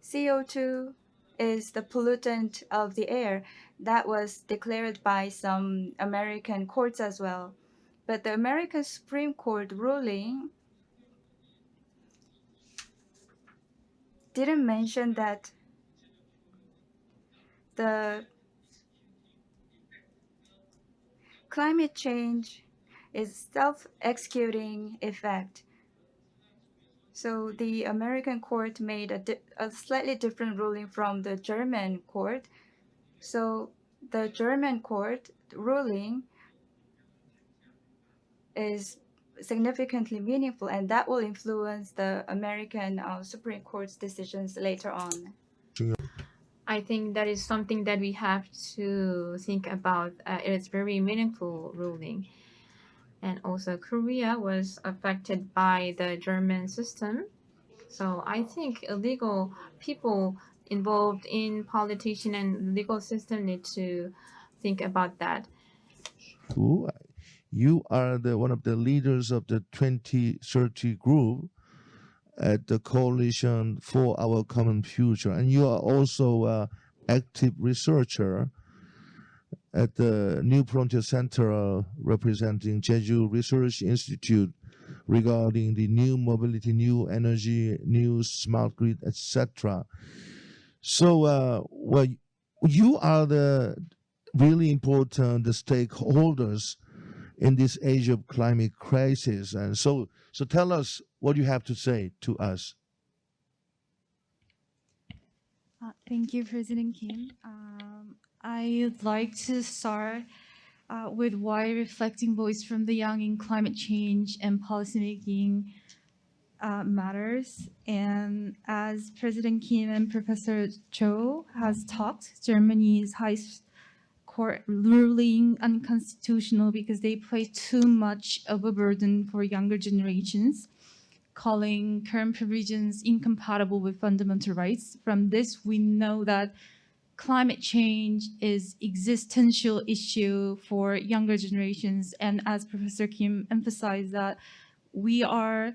CO2 is the pollutant of the air. That was declared by some American courts as well. But the American Supreme Court ruling didn't mention that the climate change is self-executing effect. So the American court made a slightly different ruling from the German court. So the German court ruling is significantly meaningful, and that will influence the American Supreme Court's decisions later on.
I think that is something that we have to think about. It is very meaningful ruling. And also Korea was affected by the German system. So I think illegal people involved in politician and legal system need to think about that.
You are one of the leaders of the 2030 group at the Coalition for Our Common Future, and you are also an active researcher at the New Frontier Center representing Jeju Research Institute regarding the new mobility, new energy, new smart grid, etc. So, well, you are the really important stakeholders in this age of climate crisis, and so tell us what you have to say to us.
Thank you, President Kim. I'd like to start with why reflecting voice from the young in climate change and policymaking matters. And as President Kim and Professor Cho has talked, Germany's high court ruling unconstitutional because they place too much of a burden for younger generations, calling current provisions incompatible with fundamental rights. From this, we know that climate change is existential issue for younger generations. And as Professor Kim emphasized that we are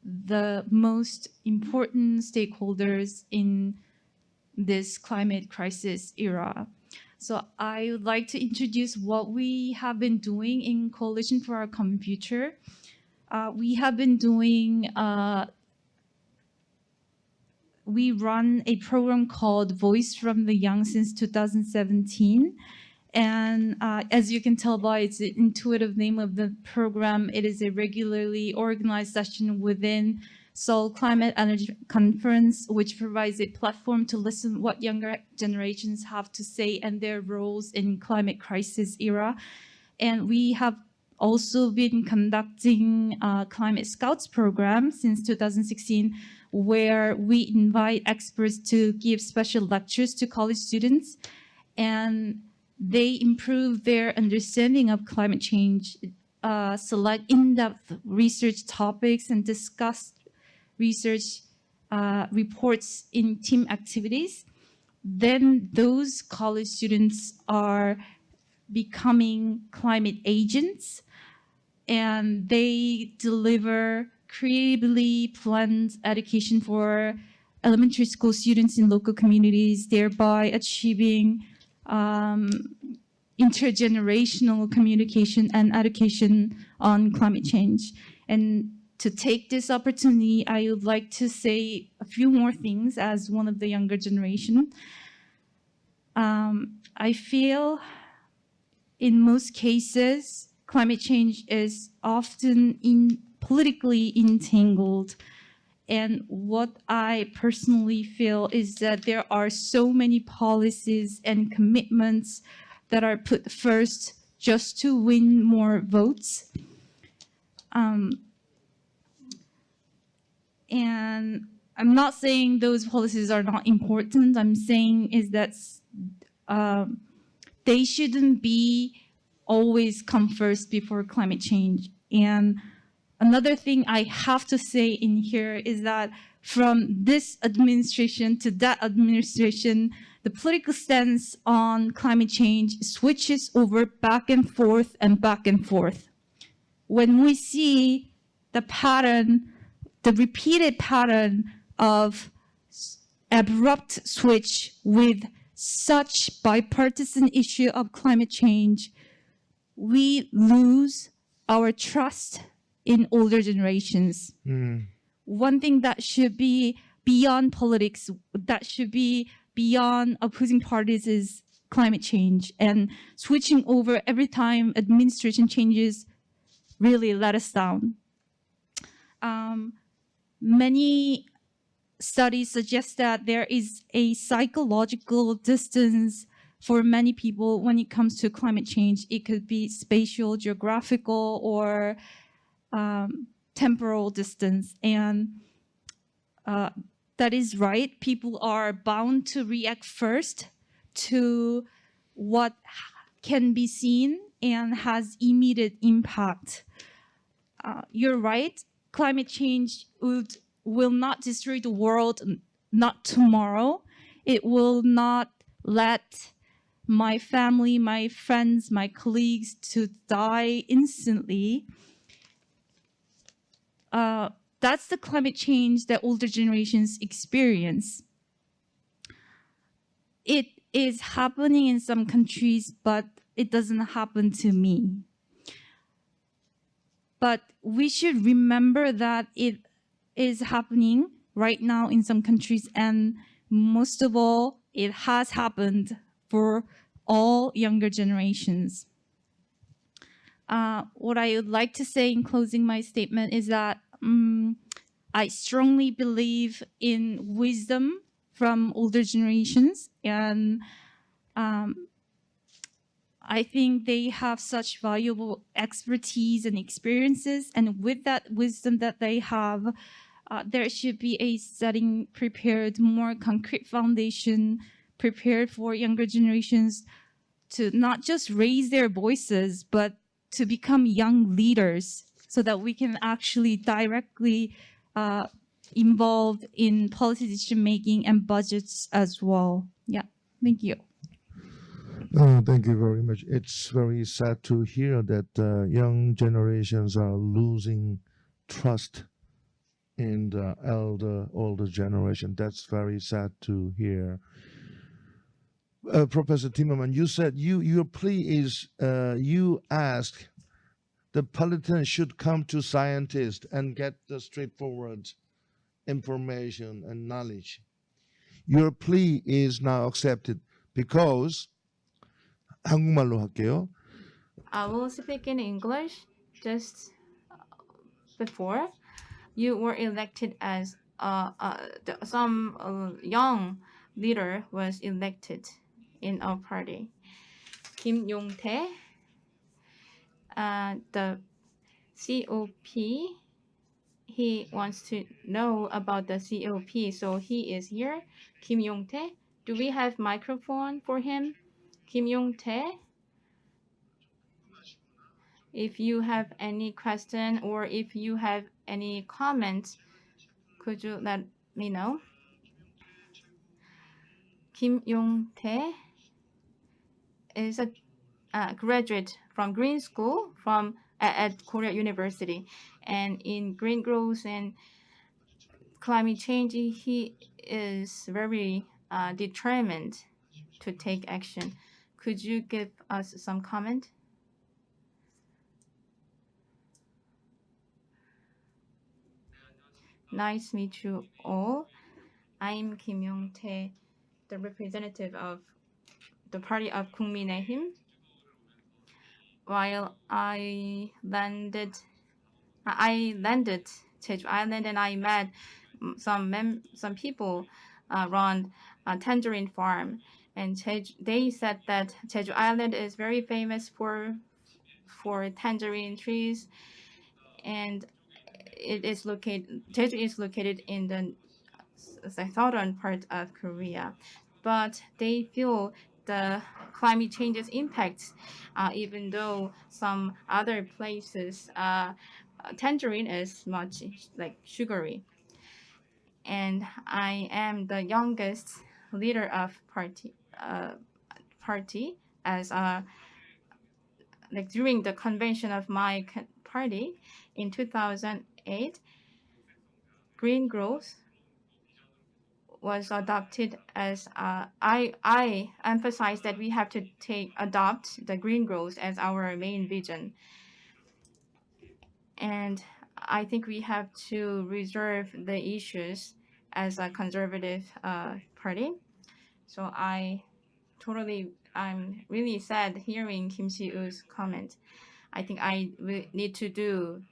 the most important stakeholders in this climate crisis era. So I would like to introduce what we have been doing in Coalition for Our Common Future. We have been doing, we run a program called Voice from the Young since 2017. And as you can tell by its intuitive name of the program, it is a regularly organized session within Seoul Climate Energy Conference, which provides a platform to listen what younger generations have to say and their roles in climate crisis era. And we have also been conducting a Climate Scouts program since 2016, where we invite experts to give special lectures to college students, and they improve their understanding of climate change, select in-depth research topics, and discuss research reports in team activities. Then those college students are becoming climate agents, and they deliver creatively planned education for elementary school students in local communities, thereby achieving intergenerational communication and education on climate change. And to take this opportunity, I would like to say a few more things as one of the younger generation. I feel in most cases, climate change is often politically entangled. And what I personally feel is that there are so many policies and commitments that are put first just to win more votes. And I'm not saying those policies are not important. I'm saying is that they shouldn't be always come first before climate change. And another thing I have to say in here is that from this administration to that administration, the political stance on climate change switches over back and forth and back and forth. When we see the pattern, the repeated pattern of abrupt switch with such bipartisan issue of climate change, we lose our trust in older generations. One thing that should be beyond politics, that should be beyond opposing parties, is climate change. And switching over every time administration changes really let us down. Many studies suggest that there is a psychological distance for many people when it comes to climate change. It could be spatial, geographical, or temporal distance. And that is right. People are bound to react first to what can be seen and has immediate impact. You're right. Climate change will not destroy the world, not tomorrow. It will not let my family, my friends, my colleagues to die instantly. That's the climate change that older generations experience. It is happening in some countries, but it doesn't happen to me. But we should remember that it is happening right now in some countries, and most of all, it has happened for all younger generations. What I would like to say in closing my statement is that I strongly believe in wisdom from older generations, and I think they have such valuable expertise and experiences, and with that wisdom that they have, there should be a setting prepared, more concrete foundation prepared for younger generations to not just raise their voices, but to become young leaders so that we can actually directly involved in policy decision making and budgets as well. Yeah, thank you.
Thank you very much. It's very sad to hear that young generations are losing trust in the older generation. That's very sad to hear. Professor Timmerman, you said your plea is you ask the politicians should come to scientists and get the straightforward information and knowledge. Your plea is now accepted because 한국말로 할게요.
I will speak in English. Just before, you were elected as some young leader was elected in our party. Kim Yong-tae, the COP, he wants to know about the COP, so he is here. Kim Yong-tae, do we have microphone for him? Kim Yong-tae, if you have any question or if you have any comments, could you let me know? Kim Yong-tae is a graduate from Green School at Korea University, and in green growth and climate change, he is very determined to take action. Could you give us some comment? Nice to meet you all. I'm Kim Yong-tae, the representative of the party of 국민의힘. While I landed Jeju Island and I met some people around a tangerine farm, and they said that Jeju Island is very famous for tangerine trees, and Jeju is located in the southern part of Korea, but they feel the climate change's impacts, even though some other places tangerine is much like sugary. And I am the youngest leader of party as like during the convention of my party in 2008, green growth was adopted as I emphasize that we have to adopt the green growth as our main vision. And I think we have to reserve the issues as a conservative party. So I'm really sad hearing Kim Si-woo's comment. I think I need to do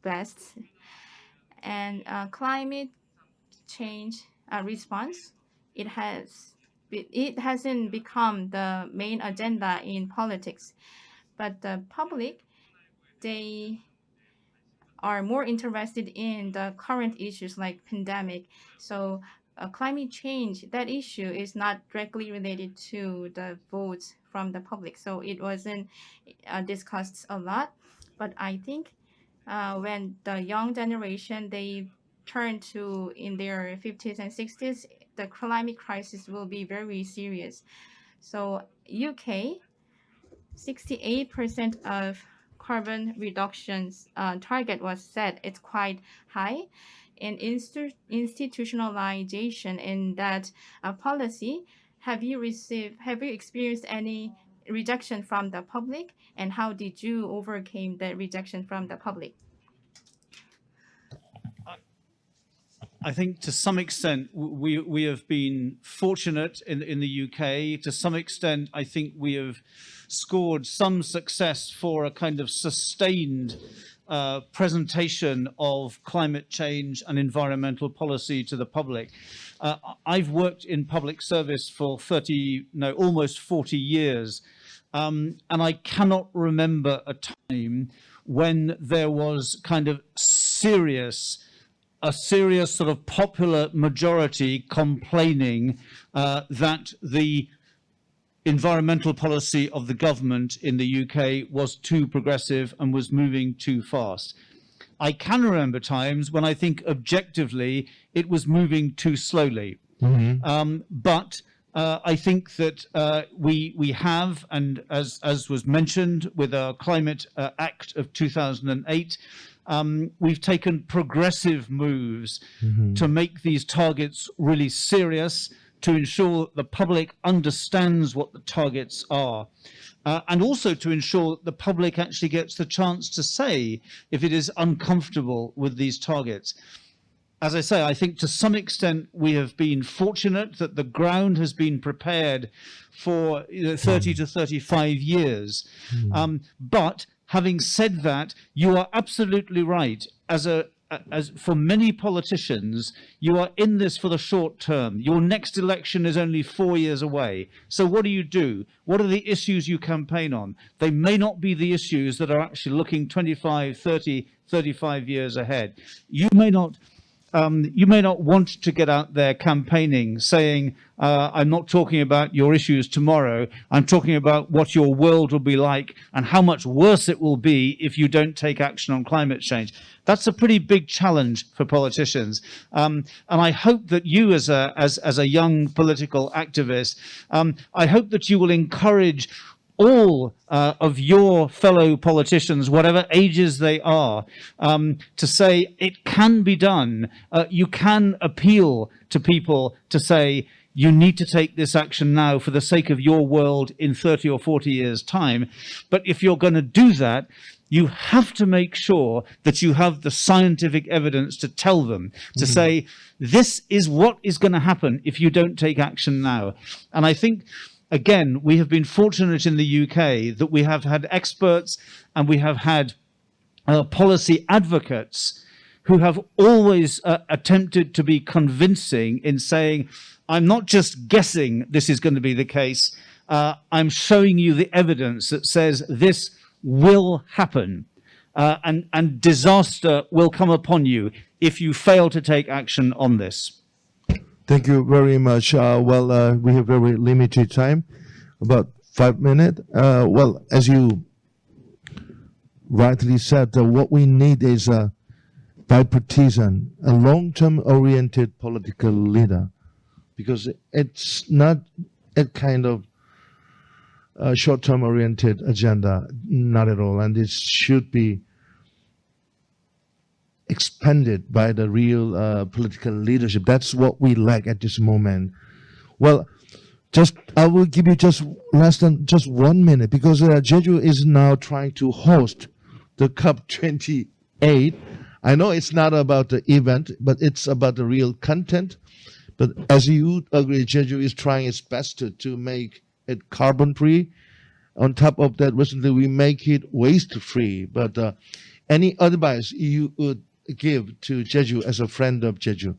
best. And climate change response, it hasn't become the main agenda in politics, but the public, they are more interested in the current issues like pandemic. So climate change, that issue is not directly related to the votes from the public, so it wasn't discussed a lot. But I think when the young generation, they turn to in their 50s and 60s, the climate crisis will be very serious. So UK, 68% of carbon reductions target was set. It's quite high. And institutionalization in that policy, have you experienced any rejection from the public, and how did you overcome the rejection from the public?
I think to some extent we have been fortunate in the UK. To some extent, I think we have scored some success for a kind of sustained presentation of climate change and environmental policy to the public. I've worked in public service for almost 40 years, and I cannot remember a time when there was kind of a serious sort of popular majority complaining that the environmental policy of the government in the UK was too progressive and was moving too fast. I can remember times when I think objectively it was moving too slowly. But I think that we have, and as was mentioned with our Climate Act of 2008, we've taken progressive moves to make these targets really serious, to ensure that the public understands what the targets are, and also to ensure that the public actually gets the chance to say if it is uncomfortable with these targets. As I say, I think to some extent we have been fortunate that the ground has been prepared for 30 to 35 years. But having said that, you are absolutely right. As for many politicians, you are in this for the short term. Your next election is only 4 years away. So what do? What are the issues you campaign on? They may not be the issues that are actually looking 25, 30, 35 years ahead. You may not want to get out there campaigning saying, I'm not talking about your issues tomorrow. I'm talking about what your world will be like and how much worse it will be if you don't take action on climate change. That's a pretty big challenge for politicians. And I hope that you as a young political activist, I hope that you will encourage all of your fellow politicians, whatever ages they are, to say it can be done. You can appeal to people to say, you need to take this action now for the sake of your world in 30 or 40 years' time. But if you're going to do that, you have to make sure that you have the scientific evidence to tell them, to say, this is what is going to happen if you don't take action now. And I think, again, we have been fortunate in the UK that we have had experts and we have had policy advocates who have always attempted to be convincing in saying, I'm not just guessing this is going to be the case, I'm showing you the evidence that says this will happen, and disaster will come upon you if you fail to take action on this.
Thank you very much. We have very limited time, about 5 minutes. As you rightly said, what we need is a bipartisan, a long-term oriented political leader, because it's not a kind of short-term oriented agenda, not at all. And it should be expanded by the real political leadership. That's what we lack at this moment. Well, I will give you just less than just 1 minute, because Jeju is now trying to host the COP28. I know it's not about the event, but it's about the real content. But as you agree, Jeju is trying its best to make it carbon-free. On top of that, recently we make it waste-free. But any advice you would give to Jeju as a friend of Jeju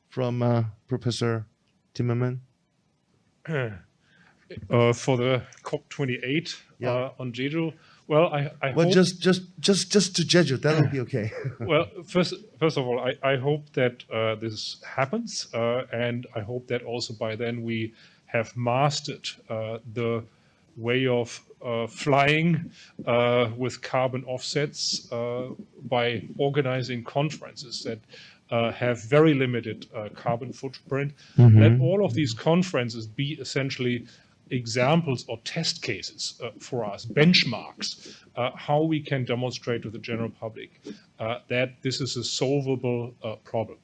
from Professor Timmerman?
For the COP28 on Jeju, well, I hope
just to Jeju, that will be okay.
Well, first of all, I hope that this happens, and I hope that also by then we have mastered the way of flying with carbon offsets by organizing conferences that have very limited carbon footprint. Let all of these conferences be essentially examples or test cases for us, benchmarks, how we can demonstrate to the general public that this is a solvable problem.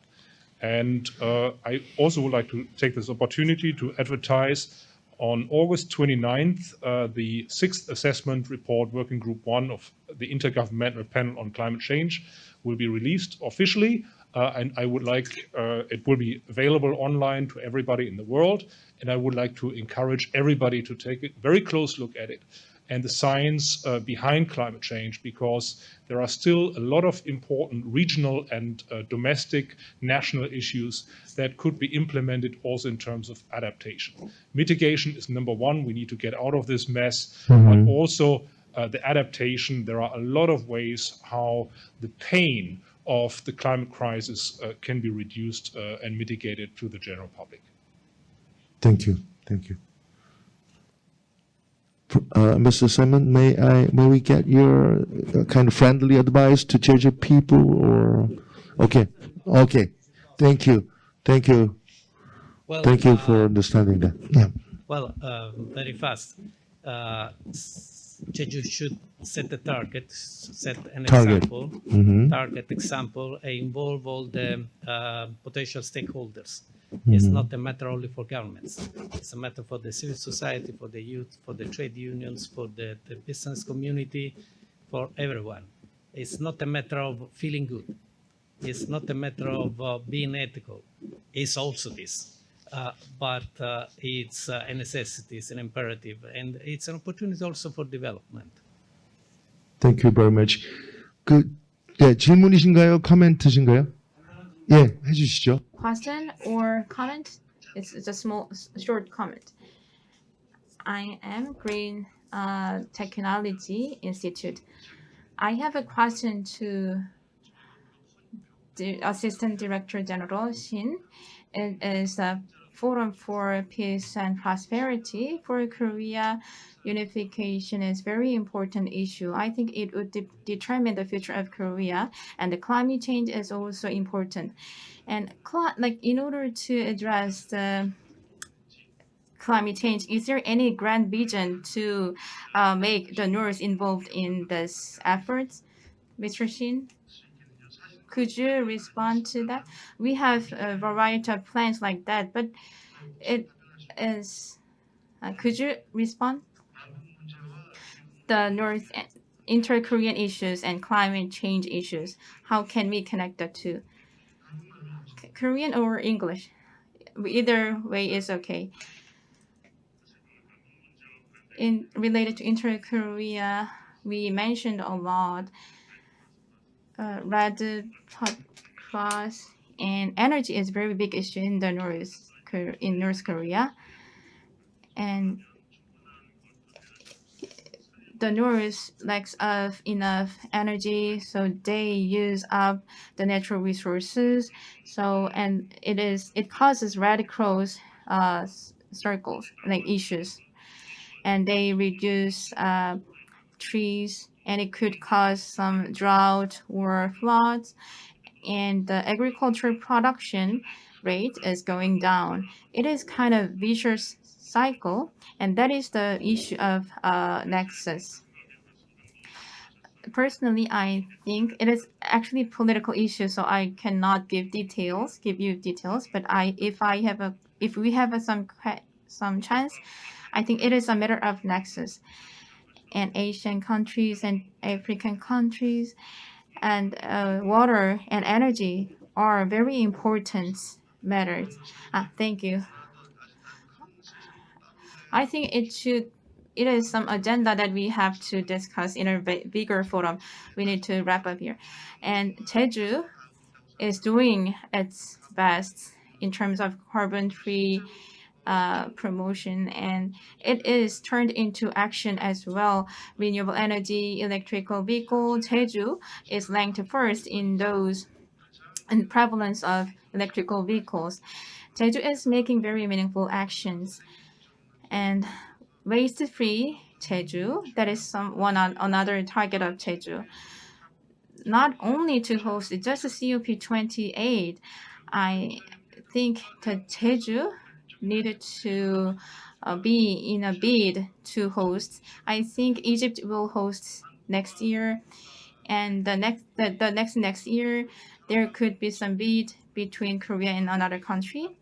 And I also would like to take this opportunity to advertise on August 29th, the 6th assessment report, Working Group 1 of the Intergovernmental Panel on Climate Change will be released officially. And I would like, it will be available online to everybody in the world. And I would like to encourage everybody to take a very close look at it and the science behind climate change, because there are still a lot of important regional and domestic national issues that could be implemented also in terms of adaptation. Mitigation is number one. We need to get out of this mess, but also the adaptation. There are a lot of ways how the pain of the climate crisis can be reduced and mitigated to the general public.
Thank you. Thank you. Mr. Simon, may we get your kind of friendly advice to Jeju people, or okay. Thank you.
Well,
Thank you for understanding that. Yeah.
Well, very fast. Jeju should set a target, set an
Target.
example,
Mhm.
target example, and involve all the potential stakeholders. It's not a matter only for governments. It's a matter for the civil society, for the youth, for the trade unions, for the business community, for everyone. It's not a matter of feeling good. It's not a matter of being ethical. It's also this. But it's a necessity, it's an imperative, and it's an opportunity also for development.
Thank you very much. 네, 질문이신가요? 코멘트신가요? 예, 해주시죠.
Question or comment? It's a short comment. I am Green Technology Institute. I have a question to the Assistant Director General Shin. It is a Forum for Peace and Prosperity for Korea. Unification is very important issue. I think it would determine the future of Korea, and the climate change is also important. And in order to address the climate change, is there any grand vision to make the North involved in this effort, Mr. Shin? Could you respond to that? We have a variety of plans like that, but it is. Could you respond? The North inter-Korean issues and climate change issues. How can we connect the two? Korean or English? Either way is okay. In related to inter-Korea, we mentioned a lot. Red Cross and energy is very big issue in the North Korea, and the North lacks of enough energy, so they use up the natural resources. So and it causes red cross circles like issues, and they reduce trees, and it could cause some drought or floods, and the agricultural production rate is going down. It is kind of vicious cycle, and that is the issue of nexus. Personally, I think it is actually political issue, so I cannot give you details. But if we have some chance, I think it is a matter of nexus. And Asian countries and African countries and water and energy are very important matters. Thank you. I think it is some agenda that we have to discuss in a bigger forum. We need to wrap up here. And Jeju is doing its best in terms of carbon-free promotion, and it is turned into action as well. Renewable energy, electrical vehicle. Jeju is ranked first in those in prevalence of electrical vehicles. Jeju is making very meaningful actions, and waste-free Jeju, that is another target of Jeju. Not only to host just a COP28, I think that Jeju needed to be in a bid to host. I think Egypt will host next year, and the next year there could be some bid between Korea and another country.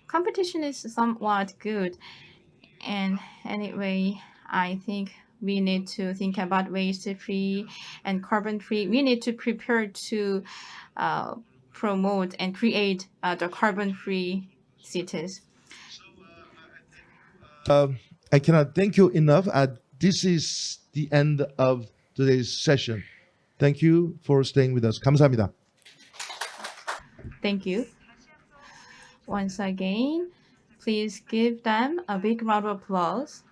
Competition is somewhat good, and anyway, I think we need to think about waste-free and carbon-free. We need to prepare to promote and create the carbon-free cities.
I cannot thank you enough. This is the end of today's session. Thank you for staying with us. 감사합니다.
Thank you. Once again, please give them a big round of applause.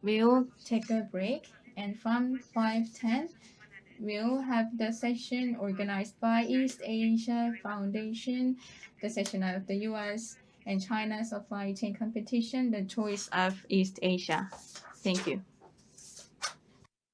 We'll take a break, and from 5:10, we'll have the session organized by East Asia Foundation, the session of the US and China supply chain competition, the choice of East Asia. Thank you.